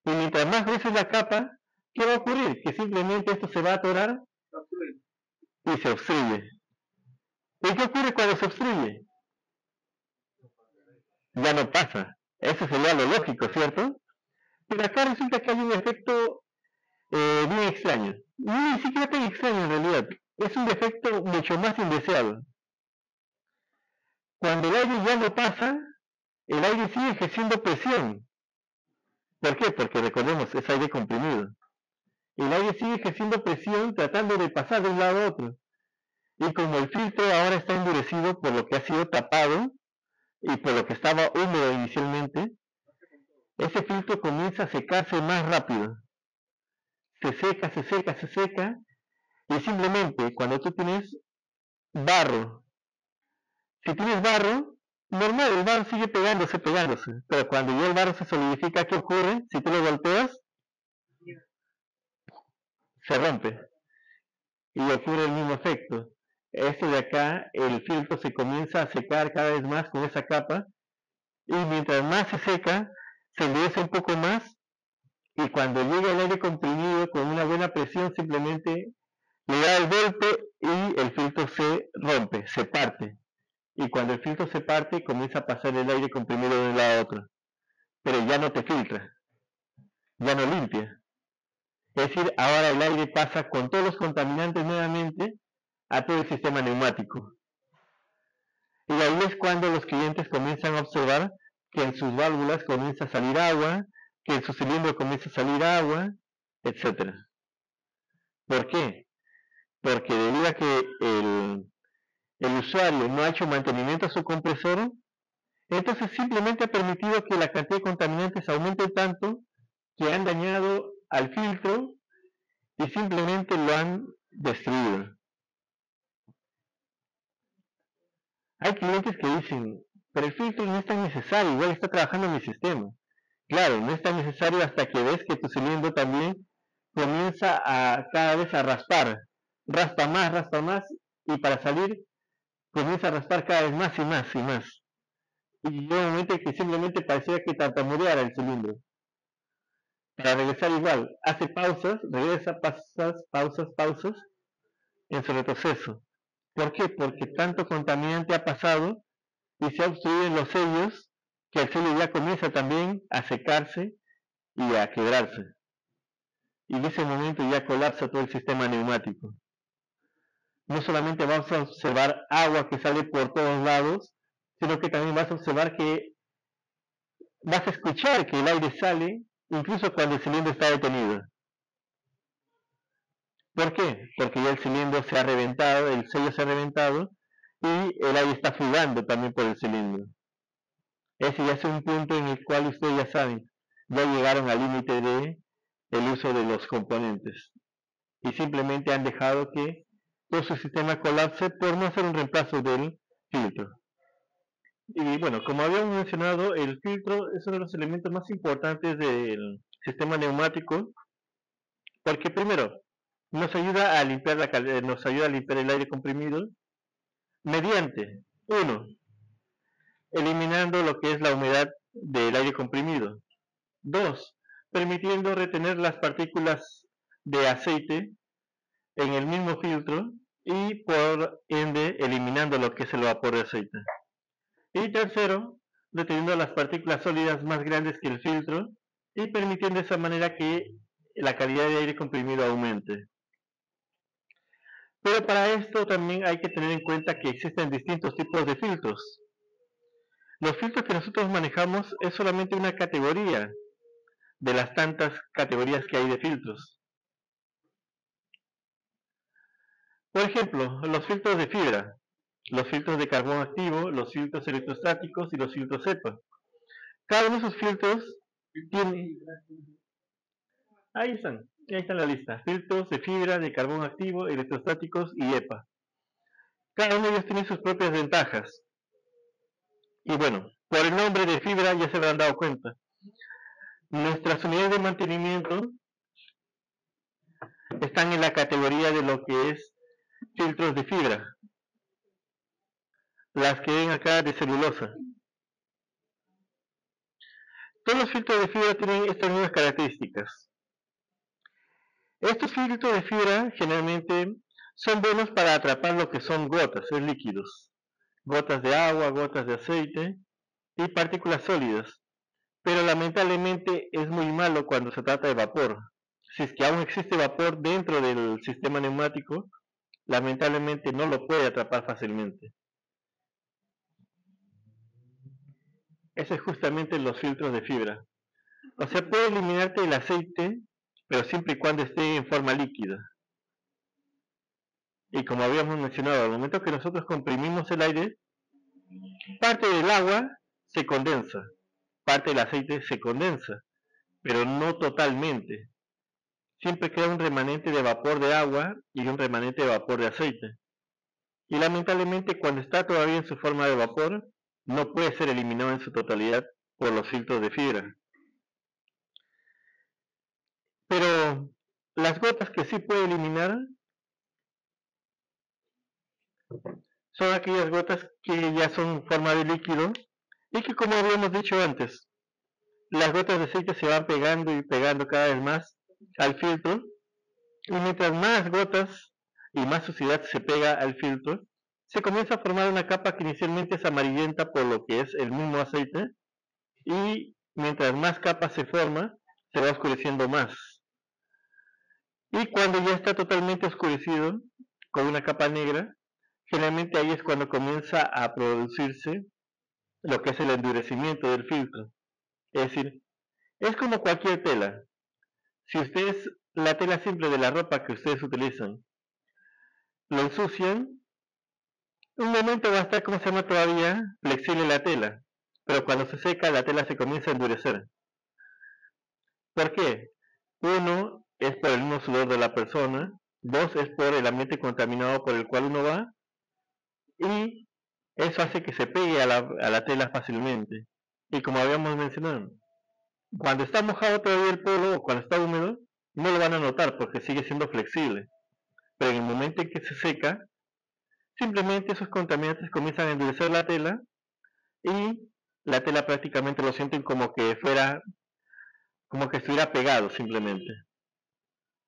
Y mientras más gruesa es la capa, ¿qué va a ocurrir? Que simplemente esto se va a atorar y se obstruye. ¿Y qué ocurre cuando se obstruye? Ya no pasa. Eso sería lo lógico, ¿cierto? Pero acá resulta que hay un efecto bien extraño. Ni siquiera tan extraño en realidad. Es un defecto mucho más indeseado. Cuando el aire ya no pasa, el aire sigue ejerciendo presión. ¿Por qué? Porque recordemos, es aire comprimido. El aire sigue ejerciendo presión tratando de pasar de un lado a otro. Y como el filtro ahora está endurecido por lo que ha sido tapado y por lo que estaba húmedo inicialmente, ese filtro comienza a secarse más rápido. Se seca, se seca, se seca, y simplemente cuando tú tienes barro, si tienes barro, normal, el barro sigue pegándose, pero cuando ya el barro se solidifica, ¿qué ocurre? Si tú lo golpeas, se rompe, y ocurre el mismo efecto. esto de acá, el filtro se comienza a secar cada vez más con esa capa, y mientras más se seca, se endurece un poco más, y cuando llega el aire comprimido con una buena presión, simplemente le da el golpe y el filtro se rompe, se parte. Y cuando el filtro se parte, comienza a pasar el aire comprimido de un lado a otro. Pero ya no te filtra, ya no limpia. Es decir, ahora el aire pasa con todos los contaminantes nuevamente a todo el sistema neumático. Y ahí es cuando los clientes comienzan a observar que en sus válvulas comienza a salir agua, que en su cilindro comienza a salir agua, etc. ¿Por qué? Porque debido a que el usuario no ha hecho mantenimiento a su compresor, entonces simplemente ha permitido que la cantidad de contaminantes aumente tanto que han dañado al filtro y simplemente lo han destruido. Hay clientes que dicen, pero el filtro no es tan necesario, igual está trabajando en mi sistema. Claro, no es tan necesario hasta que ves que tu cilindro también comienza a cada vez a raspar. Raspa más, y para salir comienza a raspar cada vez más y más y más. Y llega un momento que simplemente parecía que tartamudeara el cilindro. Para regresar igual, hace pausas, regresa, pausas en su retroceso. ¿Por qué? Porque tanto contaminante ha pasado y se ha obstruido en los sellos que el sello ya comienza también a secarse y a quebrarse. Y en ese momento ya colapsa todo el sistema neumático. No solamente vas a observar agua que sale por todos lados, sino que también vas a observar que vas a escuchar que el aire sale incluso cuando el cilindro está detenido. ¿Por qué? Porque ya el cilindro se ha reventado, el sello se ha reventado y el aire está fugando también por el cilindro. Ese ya es un punto en el cual ustedes ya saben, ya llegaron al límite de el uso de los componentes y simplemente han dejado que todo su sistema colapse por no hacer un reemplazo del filtro. Y bueno, como habíamos mencionado, el filtro es uno de los elementos más importantes del sistema neumático porque primero nos ayuda a limpiar nos ayuda a limpiar el aire comprimido mediante uno, eliminando lo que es la humedad del aire comprimido. 2, permitiendo retener las partículas de aceite en el mismo filtro y por ende eliminando lo que es el vapor de aceite. Y tercero, reteniendo las partículas sólidas más grandes que el filtro y permitiendo de esa manera que la calidad de aire comprimido aumente. Pero para esto también hay que tener en cuenta que existen distintos tipos de filtros. Los filtros que nosotros manejamos es solamente una categoría de las tantas categorías que hay de filtros. Por ejemplo, los filtros de fibra, los filtros de carbón activo, los filtros electrostáticos y los filtros EPA. Cada uno de esos filtros tiene... Ahí están la lista. Filtros de fibra, de carbón activo, electrostáticos y EPA. Cada uno de ellos tiene sus propias ventajas. Y bueno, por el nombre de fibra ya se habrán dado cuenta. Nuestras unidades de mantenimiento están en la categoría de lo que es filtros de fibra. Las que ven acá de celulosa. Todos los filtros de fibra tienen estas mismas características. Estos filtros de fibra generalmente son buenos para atrapar lo que son gotas, líquidos. Gotas de agua, gotas de aceite y partículas sólidas. Pero lamentablemente es muy malo cuando se trata de vapor. Si es que aún existe vapor dentro del sistema neumático, lamentablemente no lo puede atrapar fácilmente. Eso es justamente los filtros de fibra. O sea, puede eliminarte el aceite, pero siempre y cuando esté en forma líquida. Y como habíamos mencionado, al momento que nosotros comprimimos el aire, parte del agua se condensa, parte del aceite se condensa, pero no totalmente. Siempre queda un remanente de vapor de agua y un remanente de vapor de aceite. Y lamentablemente cuando está todavía en su forma de vapor, no puede ser eliminado en su totalidad por los filtros de fibra. Pero las gotas que sí puede eliminar son aquellas gotas que ya son en forma de líquido y que, como habíamos dicho antes, las gotas de aceite se van pegando y pegando cada vez más al filtro, y mientras más gotas y más suciedad se pega al filtro, se comienza a formar una capa que inicialmente es amarillenta por lo que es el mismo aceite, y mientras más capa se forma, se va oscureciendo más. Y cuando ya está totalmente oscurecido, con una capa negra, generalmente ahí es cuando comienza a producirse lo que es el endurecimiento del filtro. Es decir, es como cualquier tela. Si ustedes, la tela simple de la ropa que ustedes utilizan, lo ensucian, un momento va a estar, como se llama, todavía flexible la tela, pero cuando se seca la tela se comienza a endurecer. ¿Por qué? Uno, es por el mismo sudor de la persona. Dos, es por el ambiente contaminado por el cual uno va. Y eso hace que se pegue a la tela fácilmente. Y como habíamos mencionado, cuando está mojado todavía el polo o cuando está húmedo, no lo van a notar porque sigue siendo flexible. Pero en el momento en que se seca, simplemente esos contaminantes comienzan a endurecer la tela y la tela prácticamente lo sienten como que estuviera pegado simplemente.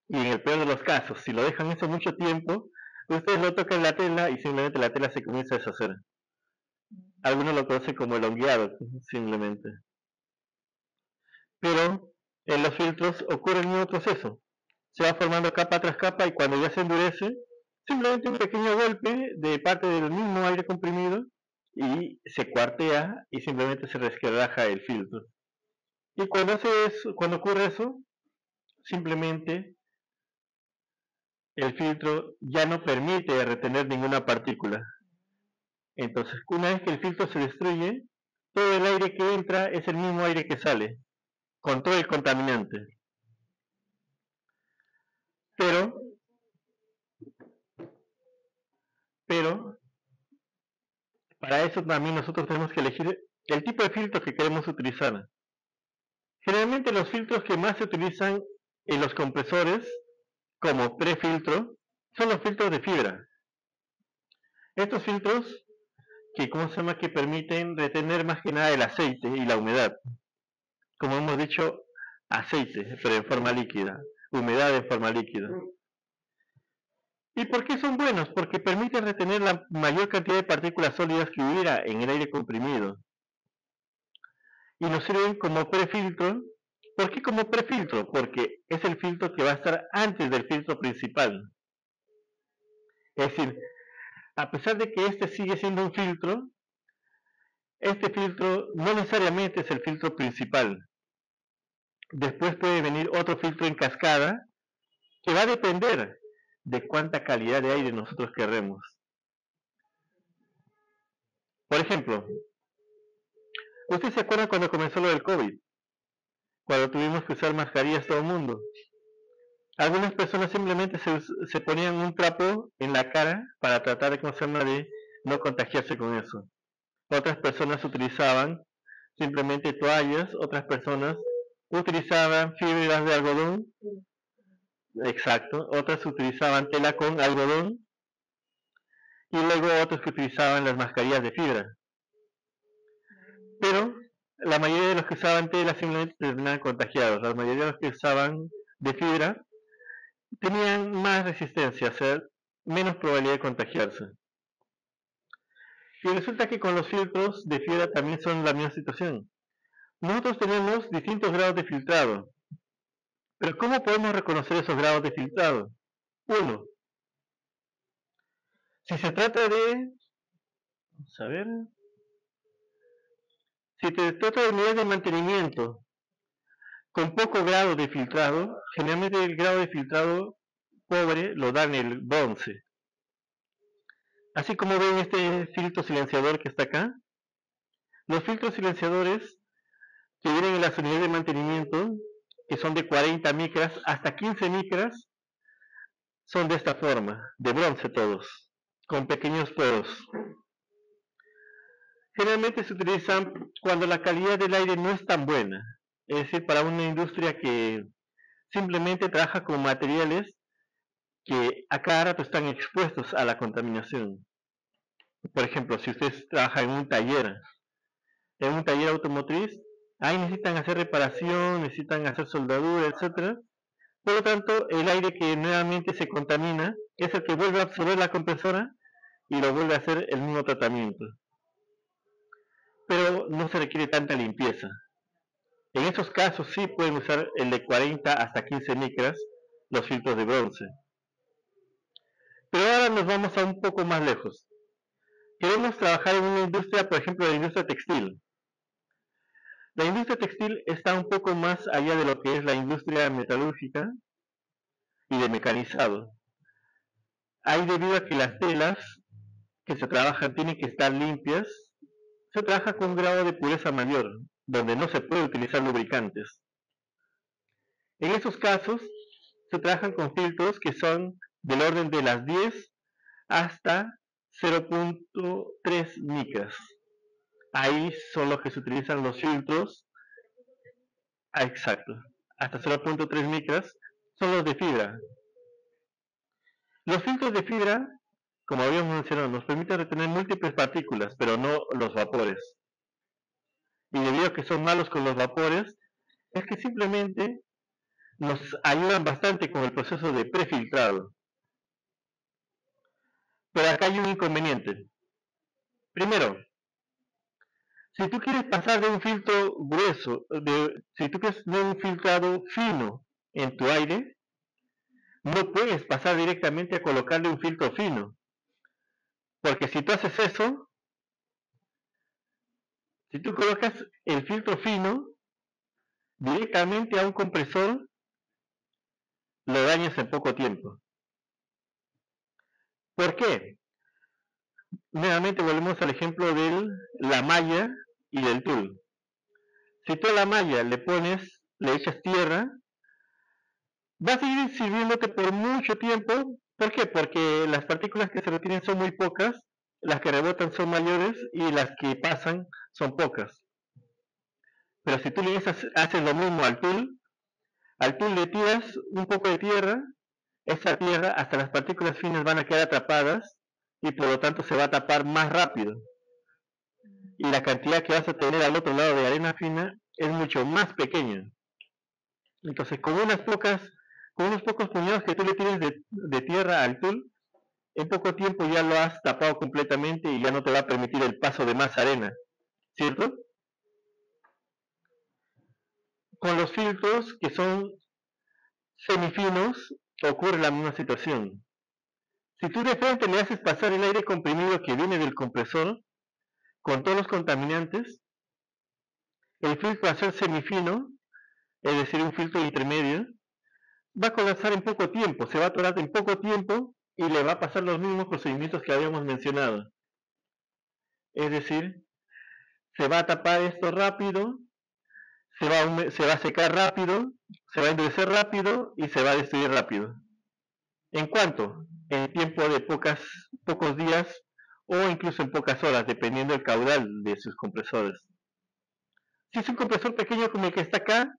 Y en el peor de los casos, si lo dejan eso mucho tiempo, ustedes lo tocan la tela y simplemente la tela se comienza a deshacer. Algunos lo conocen como el hongueado, simplemente. Pero en los filtros ocurre el mismo proceso. Se va formando capa tras capa y cuando ya se endurece, simplemente un pequeño golpe de parte del mismo aire comprimido y se cuartea y simplemente se resquebraja el filtro. Y cuando ocurre eso, simplemente el filtro ya no permite retener ninguna partícula. Entonces, una vez que el filtro se destruye, todo el aire que entra es el mismo aire que sale, con todo el contaminante. Pero para eso también nosotros tenemos que elegir el tipo de filtro que queremos utilizar. Generalmente los filtros que más se utilizan en los compresores como prefiltro son los filtros de fibra. Estos filtros que permiten retener más que nada el aceite y la humedad. Como hemos dicho, aceite, pero en forma líquida, humedad en forma líquida. ¿Y por qué son buenos? Porque permiten retener la mayor cantidad de partículas sólidas que hubiera en el aire comprimido. Y nos sirven como prefiltro. ¿Por qué como prefiltro? Porque es el filtro que va a estar antes del filtro principal. Es decir, a pesar de que este sigue siendo un filtro, este filtro no necesariamente es el filtro principal. Después puede venir otro filtro en cascada que va a depender de cuánta calidad de aire nosotros queremos. Por ejemplo, ¿usted se acuerda cuando comenzó lo del COVID? Cuando tuvimos que usar mascarillas todo el mundo. Algunas personas simplemente se ponían un trapo en la cara para tratar de no contagiarse con eso. Otras personas utilizaban simplemente toallas, otras personas utilizaban fibras de algodón, exacto, otras utilizaban tela con algodón y luego otros que utilizaban las mascarillas de fibra. Pero la mayoría de los que usaban tela simplemente terminaban contagiados. La mayoría de los que usaban de fibra tenían más resistencia, o sea, menos probabilidad de contagiarse. Y resulta que con los filtros de fibra también son la misma situación. Nosotros tenemos distintos grados de filtrado. Pero ¿cómo podemos reconocer esos grados de filtrado? Uno, si se trata de, vamos a ver, si se trata de unidades de mantenimiento con poco grado de filtrado, generalmente el grado de filtrado pobre lo dan el bronce. Así como ven este filtro silenciador que está acá, los filtros silenciadores que vienen en las unidades de mantenimiento, que son de 40 micras hasta 15 micras, son de esta forma, de bronce todos, con pequeños poros. Generalmente se utilizan cuando la calidad del aire no es tan buena, es decir, para una industria que simplemente trabaja con materiales que a cada rato están expuestos a la contaminación. Por ejemplo, si ustedes trabajan en un taller automotriz, ahí necesitan hacer reparación, necesitan hacer soldadura, etcétera. Por lo tanto, el aire que nuevamente se contamina es el que vuelve a absorber la compresora y lo vuelve a hacer el mismo tratamiento. Pero no se requiere tanta limpieza. En esos casos sí pueden usar el de 40 hasta 15 micras, los filtros de bronce. Pero ahora nos vamos a un poco más lejos. Queremos trabajar en una industria, por ejemplo, la industria textil. La industria textil está un poco más allá de lo que es la industria metalúrgica y de mecanizado. Ahí, debido a que las telas que se trabajan tienen que estar limpias, se trabaja con un grado de pureza mayor, donde no se puede utilizar lubricantes. En esos casos, se trabajan con filtros que son del orden de las 10 hasta 0.3 micras. Ahí son los que se utilizan los filtros, exacto, hasta 0.3 micras son los de fibra. Los filtros de fibra, como habíamos mencionado, nos permiten retener múltiples partículas, pero no los vapores. Y debido a que son malos con los vapores, es que simplemente nos ayudan bastante con el proceso de prefiltrado. Pero acá hay un inconveniente. Primero, si tú quieres pasar de un filtro grueso, si tú quieres tener un filtrado fino en tu aire, no puedes pasar directamente a colocarle un filtro fino. Porque si tú haces eso, si tú colocas el filtro fino directamente a un compresor, lo dañas en poco tiempo. ¿Por qué? Nuevamente volvemos al ejemplo de la malla y del tul. Si tú a la malla le echas tierra, va a seguir sirviéndote por mucho tiempo. ¿Por qué? Porque las partículas que se retienen son muy pocas, las que rebotan son mayores y las que pasan son pocas. Pero si tú le haces lo mismo al tul le tiras un poco de tierra, esa tierra hasta las partículas finas van a quedar atrapadas y por lo tanto se va a tapar más rápido. Y la cantidad que vas a tener al otro lado de arena fina es mucho más pequeña. Entonces, con unos pocos puñados que tú le tires de tierra al tul, en poco tiempo ya lo has tapado completamente y ya no te va a permitir el paso de más arena, ¿cierto? Con los filtros que son semifinos ocurre la misma situación. Si tú de frente le haces pasar el aire comprimido que viene del compresor con todos los contaminantes, el filtro a ser semifino, es decir, un filtro intermedio, va a colapsar en poco tiempo, se va a atorar en poco tiempo y le va a pasar los mismos procedimientos que habíamos mencionado. Es decir, se va a tapar esto rápido, se va a secar rápido, se va a endurecer rápido y se va a destruir rápido. ¿En cuánto? En tiempo de pocos días o incluso en pocas horas, dependiendo del caudal de sus compresores. Si es un compresor pequeño como el que está acá,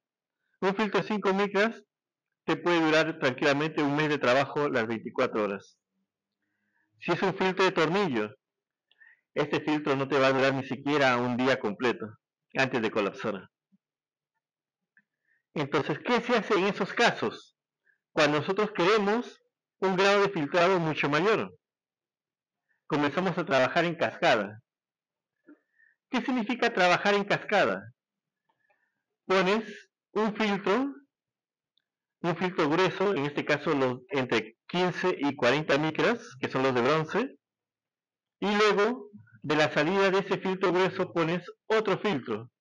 un filtro de 5 micras te puede durar tranquilamente un mes de trabajo las 24 horas. Si es un filtro de tornillo, este filtro no te va a durar ni siquiera un día completo antes de colapsar. Entonces, ¿qué se hace en esos casos? Cuando nosotros queremos un grado de filtrado mucho mayor, comenzamos a trabajar en cascada. ¿Qué significa trabajar en cascada? Pones un filtro grueso, en este caso entre 15 y 40 micras, que son los de bronce, y luego de la salida de ese filtro grueso pones otro filtro,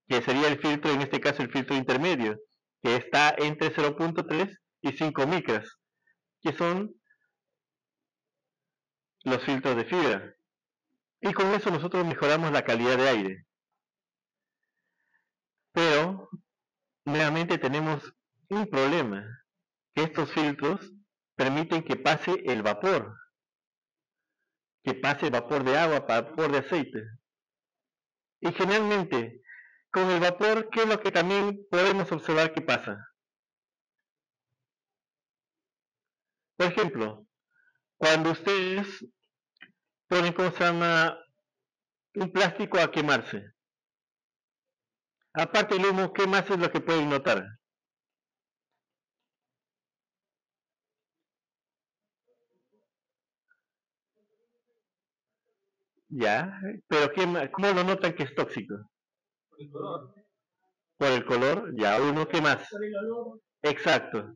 que sería el filtro, en este caso el filtro intermedio, que está entre 0.3 y 5 micras, que son los filtros de fibra. Y con eso nosotros mejoramos la calidad de aire. Pero, nuevamente tenemos un problema, que estos filtros permiten que pase el vapor, de agua, vapor de aceite. Y generalmente, con el vapor, ¿qué es lo que también podemos observar que pasa? Por ejemplo, cuando ustedes ponen, ¿cómo se llama?, un plástico a quemarse. Aparte del humo, ¿qué más es lo que pueden notar? Ya, pero ¿cómo lo notan que es tóxico? Por el color. Por el color, ya, uno, ¿qué más? Por el olor. Exacto.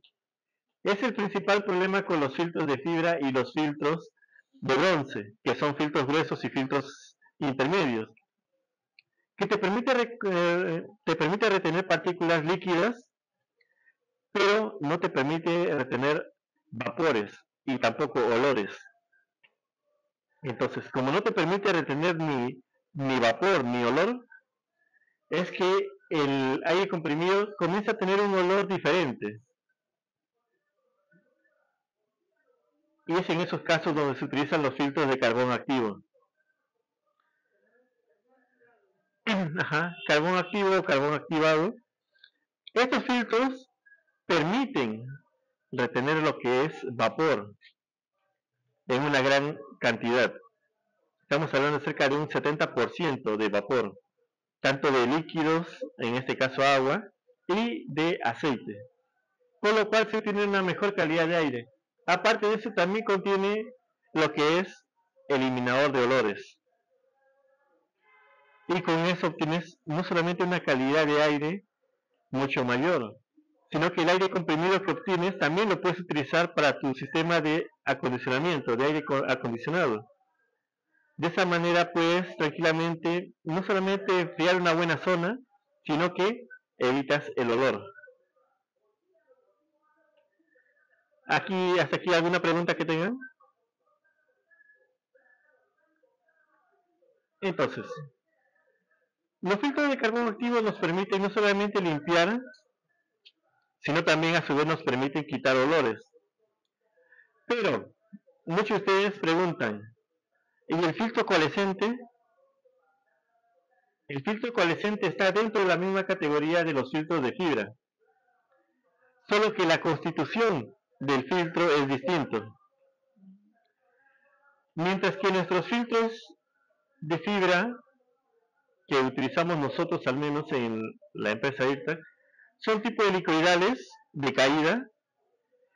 Es el principal problema con los filtros de fibra y los filtros de bronce, que son filtros gruesos y filtros intermedios, que te permite retener partículas líquidas, pero no te permite retener vapores y tampoco olores. Entonces, como no te permite retener ni vapor ni olor, es que el aire comprimido comienza a tener un olor diferente. Y es en esos casos donde se utilizan los filtros de carbón activo. Ajá, carbón activo o carbón activado. Estos filtros permiten retener lo que es vapor en una gran cantidad. Estamos hablando de cerca de un 70% de vapor, tanto de líquidos, en este caso agua, y de aceite, con lo cual se tiene una mejor calidad de aire. Aparte de eso, también contiene lo que es eliminador de olores, y con eso obtienes no solamente una calidad de aire mucho mayor, sino que el aire comprimido que obtienes también lo puedes utilizar para tu sistema de acondicionamiento, de aire acondicionado. De esa manera puedes tranquilamente no solamente enfriar una buena zona, sino que evitas el olor. ¿Hasta aquí alguna pregunta que tengan? Entonces, los filtros de carbón activo nos permiten no solamente limpiar, sino también a su vez nos permiten quitar olores. Pero, muchos de ustedes preguntan, ¿y el filtro coalescente? El filtro coalescente está dentro de la misma categoría de los filtros de fibra, solo que la constitución del filtro es distinto. Mientras que nuestros filtros de fibra, que utilizamos nosotros al menos en la empresa IRTA, son tipo helicoidales de caída.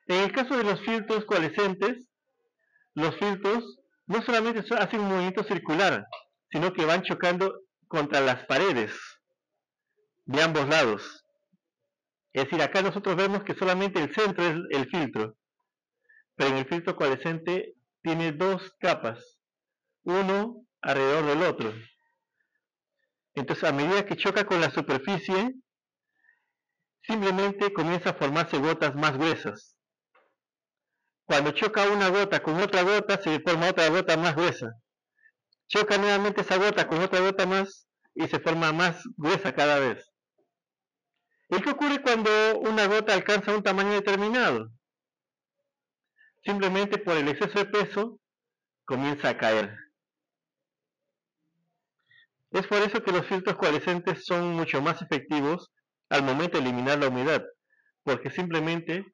En el caso de los filtros coalescentes, los filtros no solamente hacen un movimiento circular, sino que van chocando contra las paredes de ambos lados. Es decir, acá nosotros vemos que solamente el centro es el filtro, pero en el filtro coalescente tiene dos capas, uno alrededor del otro. Entonces, a medida que choca con la superficie, simplemente comienza a formarse gotas más gruesas. Cuando choca una gota con otra gota, se forma otra gota más gruesa. Choca nuevamente esa gota con otra gota más y se forma más gruesa cada vez. ¿Y qué ocurre cuando una gota alcanza un tamaño determinado? Simplemente por el exceso de peso comienza a caer. Es por eso que los filtros coalescentes son mucho más efectivos al momento de eliminar la humedad, porque simplemente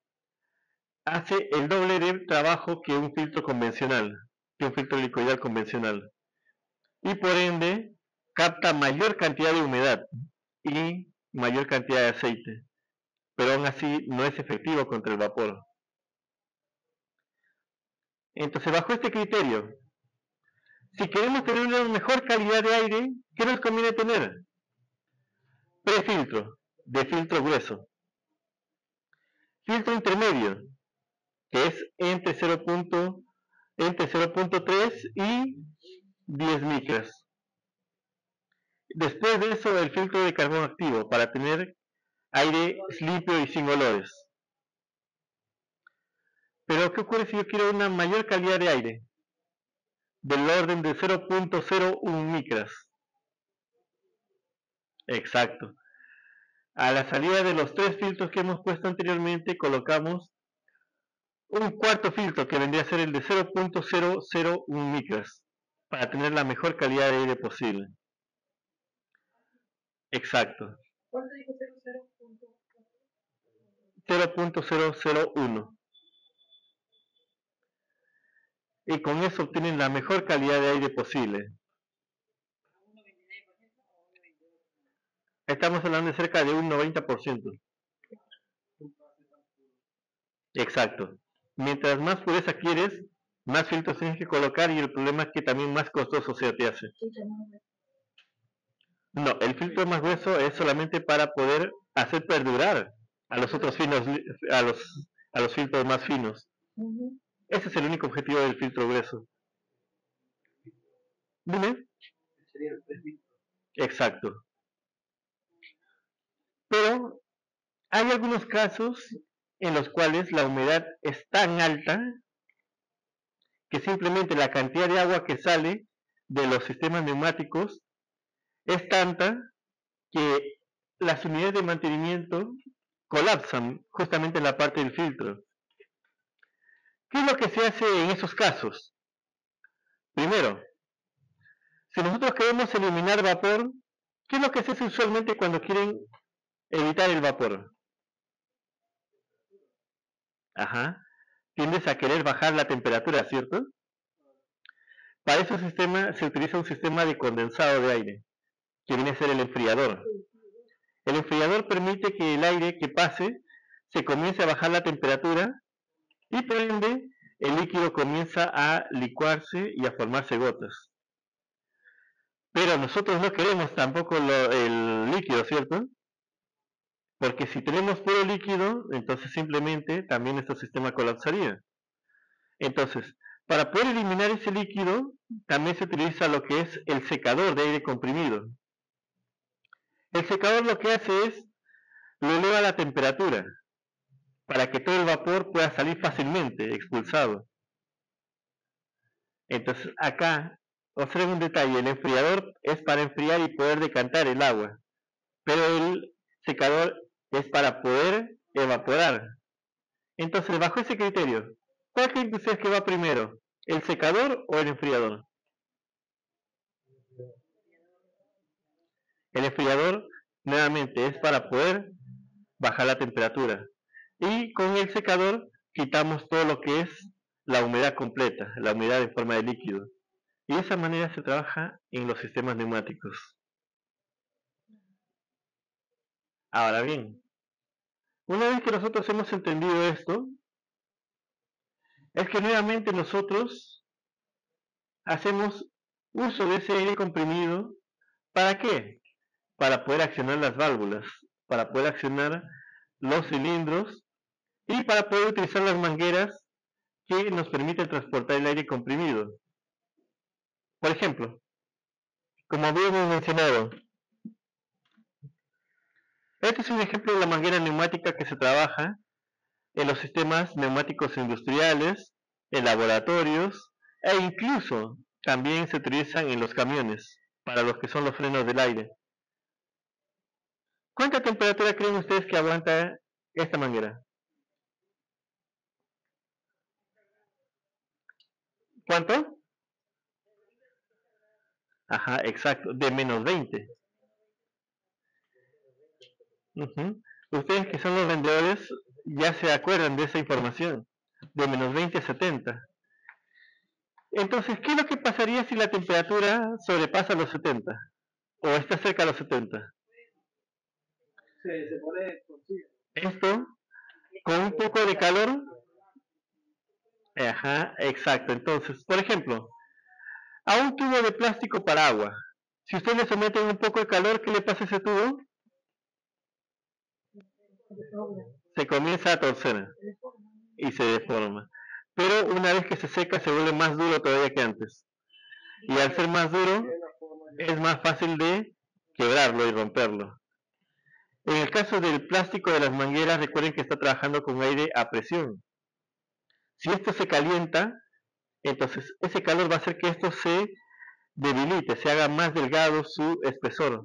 hace el doble de trabajo que un filtro convencional, que un filtro helicoidal convencional, y por ende capta mayor cantidad de humedad y mayor cantidad de aceite, pero aún así no es efectivo contra el vapor. Entonces, bajo este criterio, si queremos tener una mejor calidad de aire, ¿qué nos conviene tener? Prefiltro, de filtro grueso. Filtro intermedio, que es entre 0.3 y 10 micras. Después de eso, el filtro de carbón activo, para tener aire limpio y sin olores. Pero, ¿qué ocurre si yo quiero una mayor calidad de aire? Del orden de 0.01 micras. Exacto. A la salida de los tres filtros que hemos puesto anteriormente, colocamos un cuarto filtro que vendría a ser el de 0.001 micras, para tener la mejor calidad de aire posible. Exacto. ¿Cuánto dijo 0.001. y con eso obtienen la mejor calidad de aire posible. Estamos hablando de cerca de un 90%. Exacto. Mientras más pureza quieres, más filtros tienes que colocar y el problema es que también más costoso se te hace. No, el filtro más grueso es solamente para poder hacer perdurar a los otros finos, a los filtros más finos. Ese es el único objetivo del filtro grueso. Dime. Exacto. Pero hay algunos casos en los cuales la humedad es tan alta que simplemente la cantidad de agua que sale de los sistemas neumáticos es tanta que las unidades de mantenimiento colapsan justamente en la parte del filtro. ¿Qué es lo que se hace en esos casos? Primero, si nosotros queremos eliminar vapor, ¿qué es lo que se hace usualmente cuando quieren evitar el vapor? Ajá. Tiendes a querer bajar la temperatura, ¿cierto? Para ese sistema se utiliza un sistema de condensado de aire, que viene a ser el enfriador. El enfriador permite que el aire que pase se comience a bajar la temperatura y por ende el líquido comienza a licuarse y a formarse gotas. Pero nosotros no queremos tampoco el líquido, ¿cierto? Porque si tenemos puro líquido, entonces simplemente también nuestro sistema colapsaría. Entonces, para poder eliminar ese líquido, también se utiliza lo que es el secador de aire comprimido. El secador lo que hace es, lo eleva la temperatura, para que todo el vapor pueda salir fácilmente, expulsado. Entonces, acá, observen un detalle, el enfriador es para enfriar y poder decantar el agua, pero el secador es para poder evaporar. Entonces, bajo ese criterio, ¿cuál creen ustedes que va primero? ¿El secador o el enfriador? El enfriador, nuevamente, es para poder bajar la temperatura. Y con el secador quitamos todo lo que es la humedad completa, la humedad en forma de líquido. Y de esa manera se trabaja en los sistemas neumáticos. Ahora bien, una vez que nosotros hemos entendido esto, es que nuevamente nosotros hacemos uso de ese aire comprimido. ¿Para qué? Para poder accionar las válvulas, para poder accionar los cilindros y para poder utilizar las mangueras que nos permiten transportar el aire comprimido. Por ejemplo, como habíamos mencionado, este es un ejemplo de la manguera neumática que se trabaja en los sistemas neumáticos industriales, en laboratorios e incluso también se utilizan en los camiones para los que son los frenos del aire. ¿Cuánta temperatura creen ustedes que aguanta esta manguera? ¿Cuánto? Ajá, exacto, de menos 20. Ustedes que son los vendedores ya se acuerdan de esa información, de menos 20 a 70. Entonces, ¿qué es lo que pasaría si la temperatura sobrepasa los 70? ¿O está cerca de los 70? Se pone Esto, con un poco de calor. Ajá, exacto. Entonces, por ejemplo, a un tubo de plástico para agua, si usted le somete un poco de calor, ¿qué le pasa a ese tubo? Se comienza a torcer y se deforma. Pero una vez que se seca se vuelve más duro todavía que antes. Y al ser más duro es más fácil de quebrarlo y romperlo. En el caso del plástico de las mangueras, recuerden que está trabajando con aire a presión. Si esto se calienta, entonces ese calor va a hacer que esto se debilite, se haga más delgado su espesor.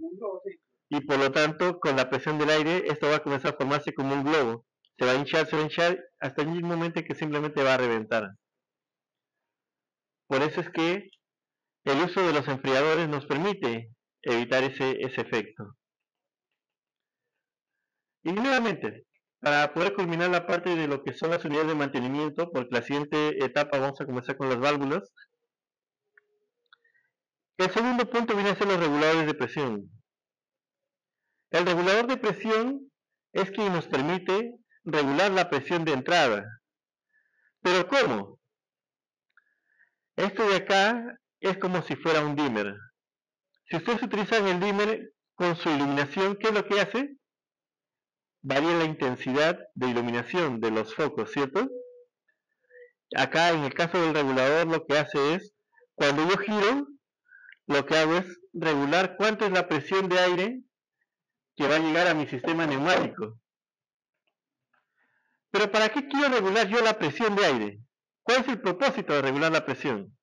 Y por lo tanto, con la presión del aire, esto va a comenzar a formarse como un globo. Se va a hinchar, hasta el mismo momento que simplemente va a reventar. Por eso es que el uso de los enfriadores nos permite evitar ese efecto. Y nuevamente, Para poder culminar la parte de lo que son las unidades de mantenimiento, porque la siguiente etapa vamos a comenzar con las válvulas. El segundo punto viene a ser los reguladores de presión. El regulador de presión es quien nos permite regular la presión de entrada. ¿Pero cómo? Esto de acá es como si fuera un dimmer. Si ustedes utilizan el dimmer con su iluminación, ¿qué es lo que hace? Varía la intensidad de iluminación de los focos, ¿cierto? Acá en el caso del regulador lo que hace es, cuando yo giro, lo que hago es regular cuánto es la presión de aire que va a llegar a mi sistema neumático. Pero ¿para qué quiero regular yo la presión de aire? ¿Cuál es el propósito de regular la presión?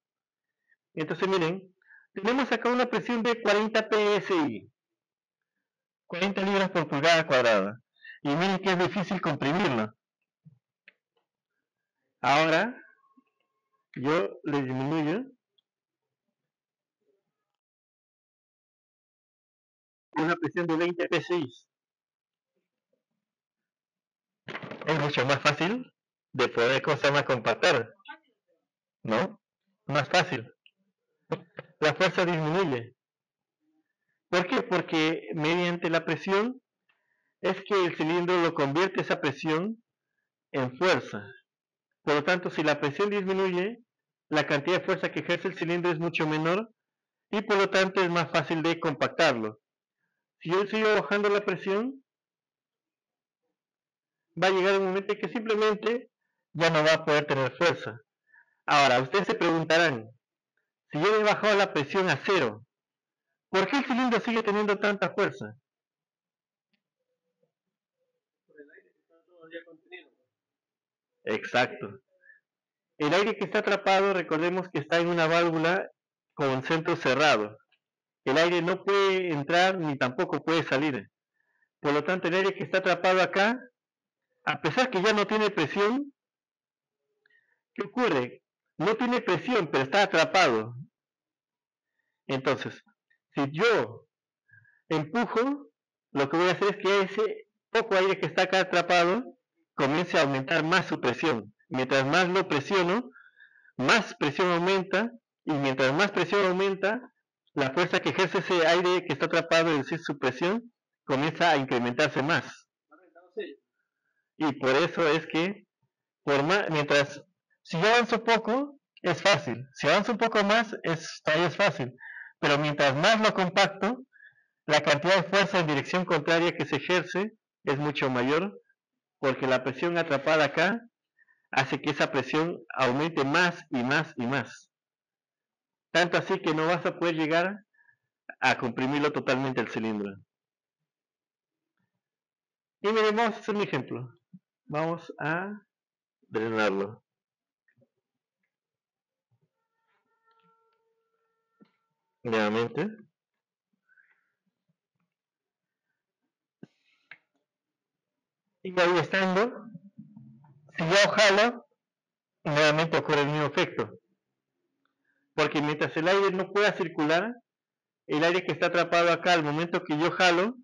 Entonces miren, tenemos acá una presión de 40 psi, 40 libras por pulgada cuadrada. Y miren que es difícil comprimirlo. Ahora, yo le disminuyo una presión de 20 psi. Es mucho más fácil de poder, compactar, ¿no? Más fácil. La fuerza disminuye. ¿Por qué? Porque mediante la presión es que el cilindro lo convierte esa presión en fuerza. Por lo tanto, si la presión disminuye, la cantidad de fuerza que ejerce el cilindro es mucho menor y por lo tanto es más fácil de compactarlo. Si yo sigo bajando la presión, va a llegar un momento en que simplemente ya no va a poder tener fuerza. Ahora, ustedes se preguntarán, si yo he bajado la presión a 0, ¿por qué el cilindro sigue teniendo tanta fuerza? Exacto. El aire que está atrapado, recordemos que está en una válvula con centro cerrado. El aire no puede entrar ni tampoco puede salir. Por lo tanto, el aire que está atrapado acá, a pesar que ya no tiene presión, ¿qué ocurre? No tiene presión, pero está atrapado. Entonces, si yo empujo, lo que voy a hacer es que ese poco aire que está acá atrapado comience a aumentar más su presión. Mientras más lo presiono, más presión aumenta, y mientras más presión aumenta, la fuerza que ejerce ese aire que está atrapado, es decir, su presión, comienza a incrementarse más. Y por eso es que, mientras, si yo avanzo poco, es fácil. Si avanzo un poco más, todavía es fácil. Pero mientras más lo compacto, la cantidad de fuerza en dirección contraria que se ejerce es mucho mayor, porque la presión atrapada acá hace que esa presión aumente más y más y más. Tanto así que no vas a poder llegar a comprimirlo totalmente el cilindro. Y miren, vamos a hacer un ejemplo. Vamos a drenarlo. Nuevamente. Y ahí estando, si yo jalo, nuevamente ocurre el mismo efecto. Porque mientras el aire no pueda circular, el aire que está atrapado acá, al momento que yo jalo,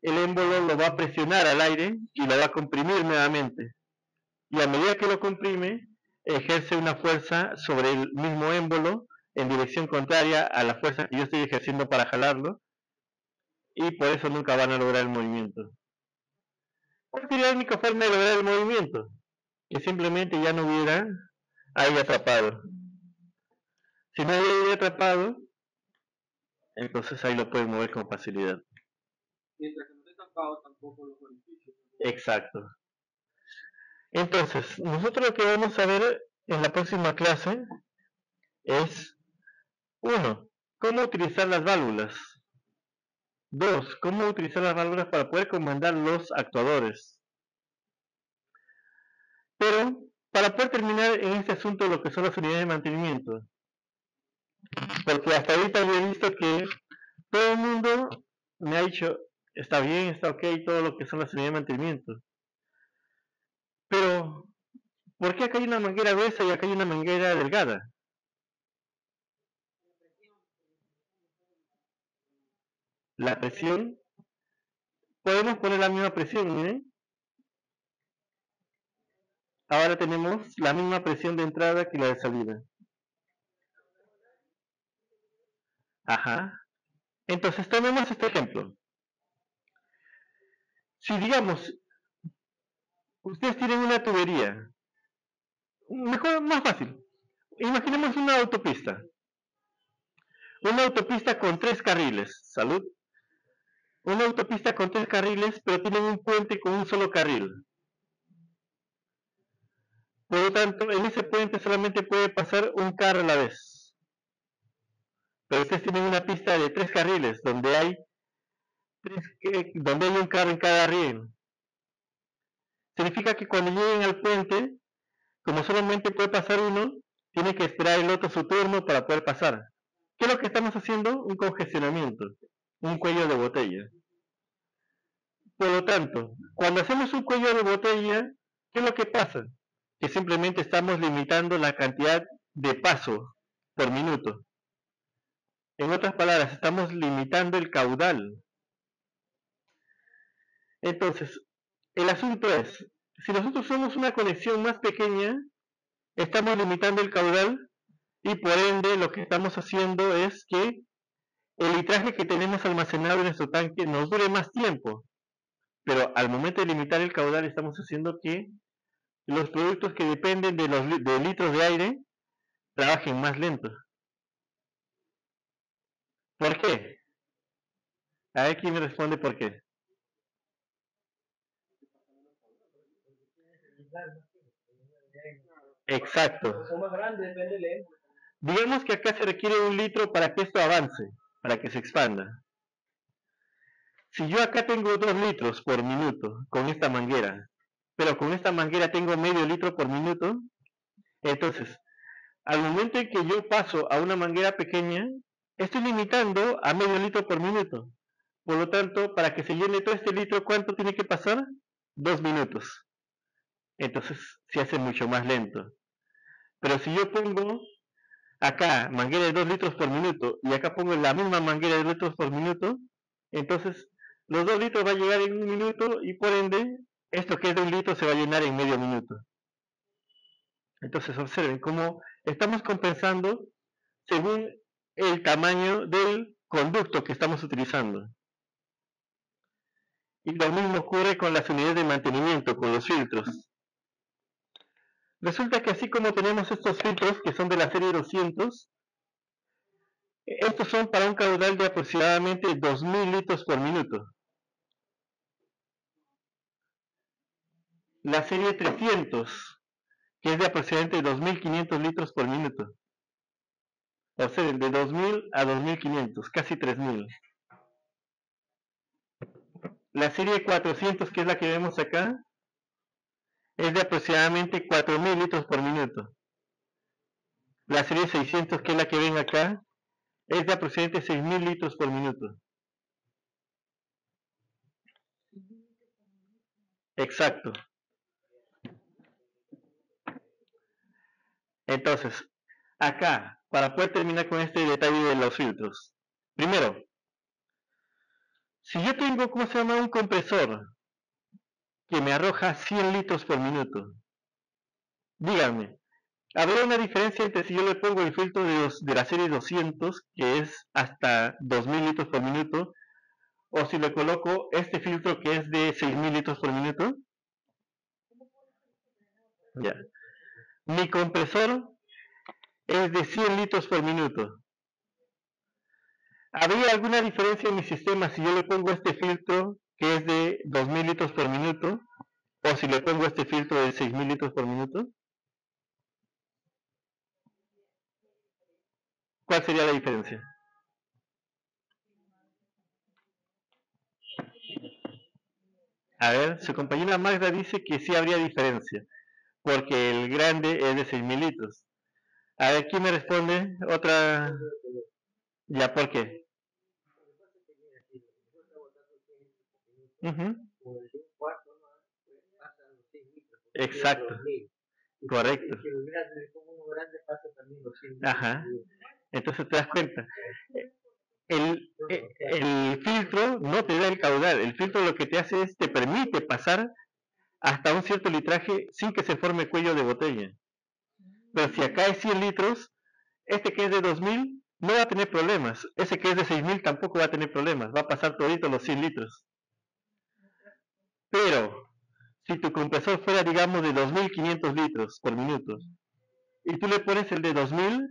el émbolo lo va a presionar al aire y lo va a comprimir nuevamente. Y a medida que lo comprime, ejerce una fuerza sobre el mismo émbolo en dirección contraria a la fuerza que yo estoy ejerciendo para jalarlo, y por eso nunca van a lograr el movimiento. ¿Cuál sería la única forma de lograr el movimiento? Que simplemente ya no hubiera aire atrapado. Si no hay aire atrapado, entonces ahí lo pueden mover con facilidad. Mientras que no esté tapado, tampoco los beneficios. Exacto. Entonces, nosotros lo que vamos a ver en la próxima clase es 1. Cómo utilizar las válvulas. 2. Cómo utilizar las válvulas para poder comandar los actuadores. Pero, para poder terminar en este asunto lo que son las unidades de mantenimiento, porque hasta ahorita yo he visto que todo el mundo me ha dicho, está bien, está ok, todo lo que son las unidades de mantenimiento. Pero, ¿por qué acá hay una manguera gruesa y acá hay una manguera delgada? La presión, podemos poner la misma presión, miren. ahora tenemos la misma presión de entrada que la de salida. Ajá. Entonces tomemos este ejemplo. Si digamos, ustedes tienen una tubería, mejor, más fácil. Imaginemos una autopista. Una autopista con 3 carriles. Salud. Una autopista con 3 carriles, pero tienen un puente con un solo carril. Por lo tanto, en ese puente solamente puede pasar un carro a la vez. Pero ustedes tienen una pista de 3 carriles, donde hay un carro en cada riel. Significa que cuando lleguen al puente, como solamente puede pasar uno, tiene que esperar el otro su turno para poder pasar. ¿Qué es lo que estamos haciendo? Un congestionamiento, un cuello de botella. Por lo tanto, cuando hacemos un cuello de botella, ¿qué es lo que pasa? Que simplemente estamos limitando la cantidad de paso por minuto. En otras palabras, estamos limitando el caudal. Entonces, el asunto es, si nosotros somos una conexión más pequeña, estamos limitando el caudal y por ende lo que estamos haciendo es que el litraje que tenemos almacenado en nuestro tanque nos dure más tiempo. Pero al momento de limitar el caudal estamos haciendo que los productos que dependen de los litros de aire trabajen más lento. ¿Por qué? A ver quién me responde por qué. Exacto. Digamos que acá se requiere 1 litro para que esto avance, para que se expanda. Si yo acá tengo 2 litros por minuto con esta manguera, pero con esta manguera tengo medio litro por minuto, entonces, al momento en que yo paso a una manguera pequeña, estoy limitando a medio litro por minuto. Por lo tanto, para que se llene todo este litro, ¿cuánto tiene que pasar? 2 minutos. Entonces, se hace mucho más lento. Pero si yo pongo acá manguera de 2 litros por minuto y acá pongo la misma manguera de 2 litros por minuto, entonces los 2 litros va a llegar en 1 minuto y por ende esto que es de 1 litro se va a llenar en medio minuto. Entonces observen cómo estamos compensando según el tamaño del conducto que estamos utilizando. Y lo mismo ocurre con las unidades de mantenimiento, con los filtros. Resulta que así como tenemos estos filtros que son de la serie 200, estos son para un caudal de aproximadamente 2000 litros por minuto. La serie 300, que es de aproximadamente 2500 litros por minuto. O sea, de 2000 a 2500, casi 3000. La serie 400, que es la que vemos acá, es de aproximadamente 4000 litros por minuto. La serie 600, que es la que ven acá, es de aproximadamente 6000 litros por minuto. Exacto. Entonces, acá, para poder terminar con este detalle de los filtros. Primero, si yo tengo, ¿cómo se llama? Un compresor que me arroja 100 litros por minuto. Díganme, ¿habrá una diferencia entre si yo le pongo el filtro de la serie 200, que es hasta 2000 litros por minuto, o si le coloco este filtro que es de 6000 litros por minuto? Ya. Mi compresor es de 100 litros por minuto. ¿Habría alguna diferencia en mi sistema si yo le pongo este filtro que es de 2000 litros por minuto o si le pongo este filtro de 6000 litros por minuto? ¿Cuál sería la diferencia? A ver, su compañera Magda dice que sí habría diferencia, porque el grande es de 6000 litros. A ver, ¿quién me responde? Otra. ¿Ya por qué? Exacto. Correcto. Ajá. Entonces te das cuenta. El filtro no te da el caudal. El filtro lo que te hace es te permite pasar hasta un cierto litraje sin que se forme cuello de botella. Pero si acá hay 100 litros, este que es de 2000 no va a tener problemas. Ese que es de 6000 tampoco va a tener problemas. Va a pasar todito los 100 litros. Pero, si tu compresor fuera, digamos, de 2500 litros por minuto, y tú le pones el de 2000,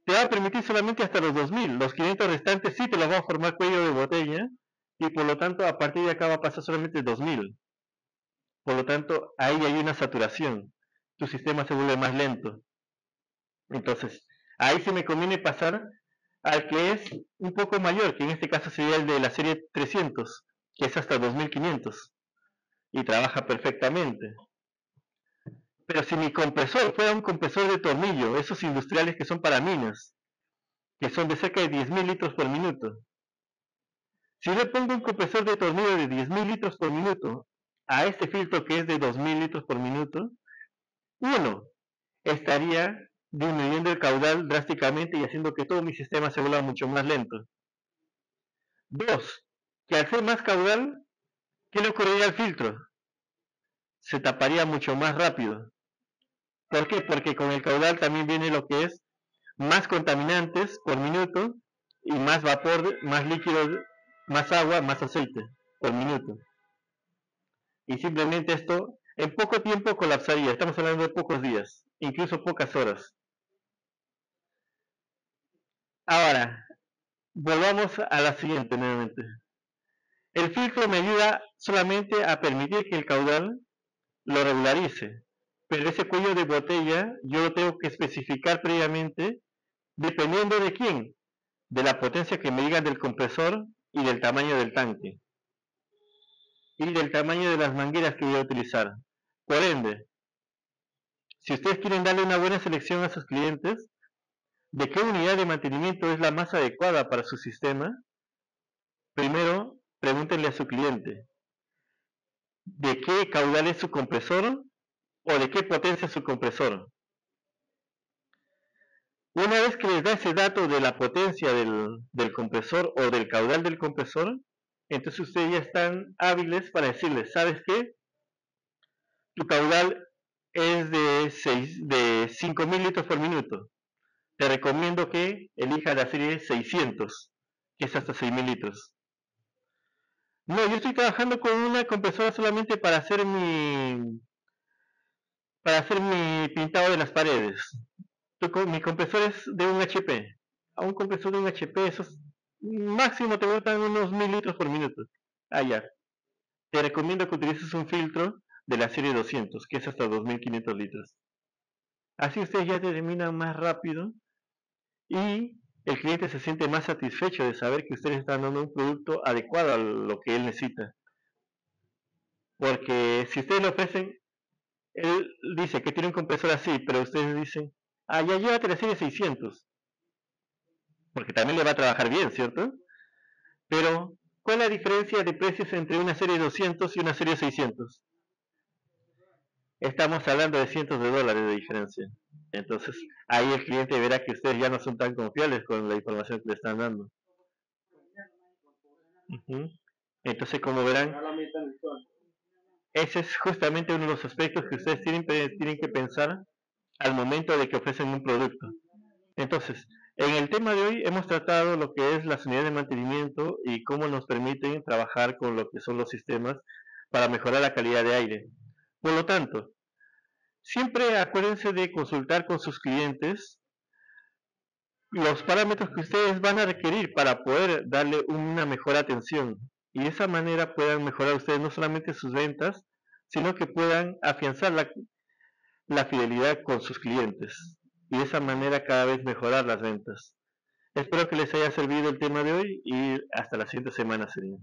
te va a permitir solamente hasta los 2000. Los 500 restantes sí te los va a formar cuello de botella, y por lo tanto, a partir de acá va a pasar solamente 2000. Por lo tanto, ahí hay una saturación. Tu sistema se vuelve más lento. Entonces, ahí se me conviene pasar al que es un poco mayor, que en este caso sería el de la serie 300, que es hasta 2500 y trabaja perfectamente. Pero si mi compresor fuera un compresor de tornillo, esos industriales que son para minas, que son de cerca de 10.000 litros por minuto, si le pongo un compresor de tornillo de 10.000 litros por minuto a este filtro que es de 2.000 litros por minuto, uno, estaría disminuyendo el caudal drásticamente y haciendo que todo mi sistema se vuelva mucho más lento. Dos, que al ser más caudal, ¿qué le ocurriría al filtro? Se taparía mucho más rápido. ¿Por qué? Porque con el caudal también viene lo que es más contaminantes por minuto y más vapor, más líquido, más agua, más aceite por minuto. Y simplemente esto en poco tiempo colapsaría. Estamos hablando de pocos días, incluso pocas horas. Ahora, volvamos a la siguiente nuevamente. El filtro me ayuda solamente a permitir que el caudal lo regularice, pero ese cuello de botella yo lo tengo que especificar previamente dependiendo de quién, de la potencia que me digan del compresor y del tamaño del tanque y del tamaño de las mangueras que voy a utilizar. Por ende, si ustedes quieren darle una buena selección a sus clientes de qué unidad de mantenimiento es la más adecuada para su sistema, primero pregúntenle a su cliente de qué caudal es su compresor o de qué potencia es su compresor. Una vez que les da ese dato de la potencia del compresor o del caudal del compresor, entonces ustedes ya están hábiles para decirles, ¿sabes qué? Tu caudal es de 5000 litros por minuto. Te recomiendo que elijas la serie 600, que es hasta 6000 litros. No, yo estoy trabajando con una compresora solamente para hacer mi pintado de las paredes. Mi compresor es de un HP. A un compresor de un HP, esos máximo te botan unos 1000 litros por minuto. Ya. Te recomiendo que utilices un filtro de la serie 200, que es hasta 2500 litros. Así ustedes ya terminan más rápido y el cliente se siente más satisfecho de saber que ustedes están dando un producto adecuado a lo que él necesita. Porque si ustedes le ofrecen, él dice que tiene un compresor así, pero ustedes dicen, ya llévate la serie 600. Porque también le va a trabajar bien, ¿cierto? Pero, ¿cuál es la diferencia de precios entre una serie 200 y una serie 600? Estamos hablando de cientos de dólares de diferencia. Entonces, ahí el cliente verá que ustedes ya no son tan confiables con la información que le están dando. Entonces, como verán, ese es justamente uno de los aspectos que ustedes tienen que pensar al momento de que ofrecen un producto. Entonces, en el tema de hoy hemos tratado lo que es las unidades de mantenimiento y cómo nos permiten trabajar con lo que son los sistemas para mejorar la calidad de aire. Por lo tanto, siempre acuérdense de consultar con sus clientes los parámetros que ustedes van a requerir para poder darle una mejor atención y de esa manera puedan mejorar ustedes no solamente sus ventas, sino que puedan afianzar la fidelidad con sus clientes y de esa manera cada vez mejorar las ventas. Espero que les haya servido el tema de hoy y hasta la siguiente semana sería.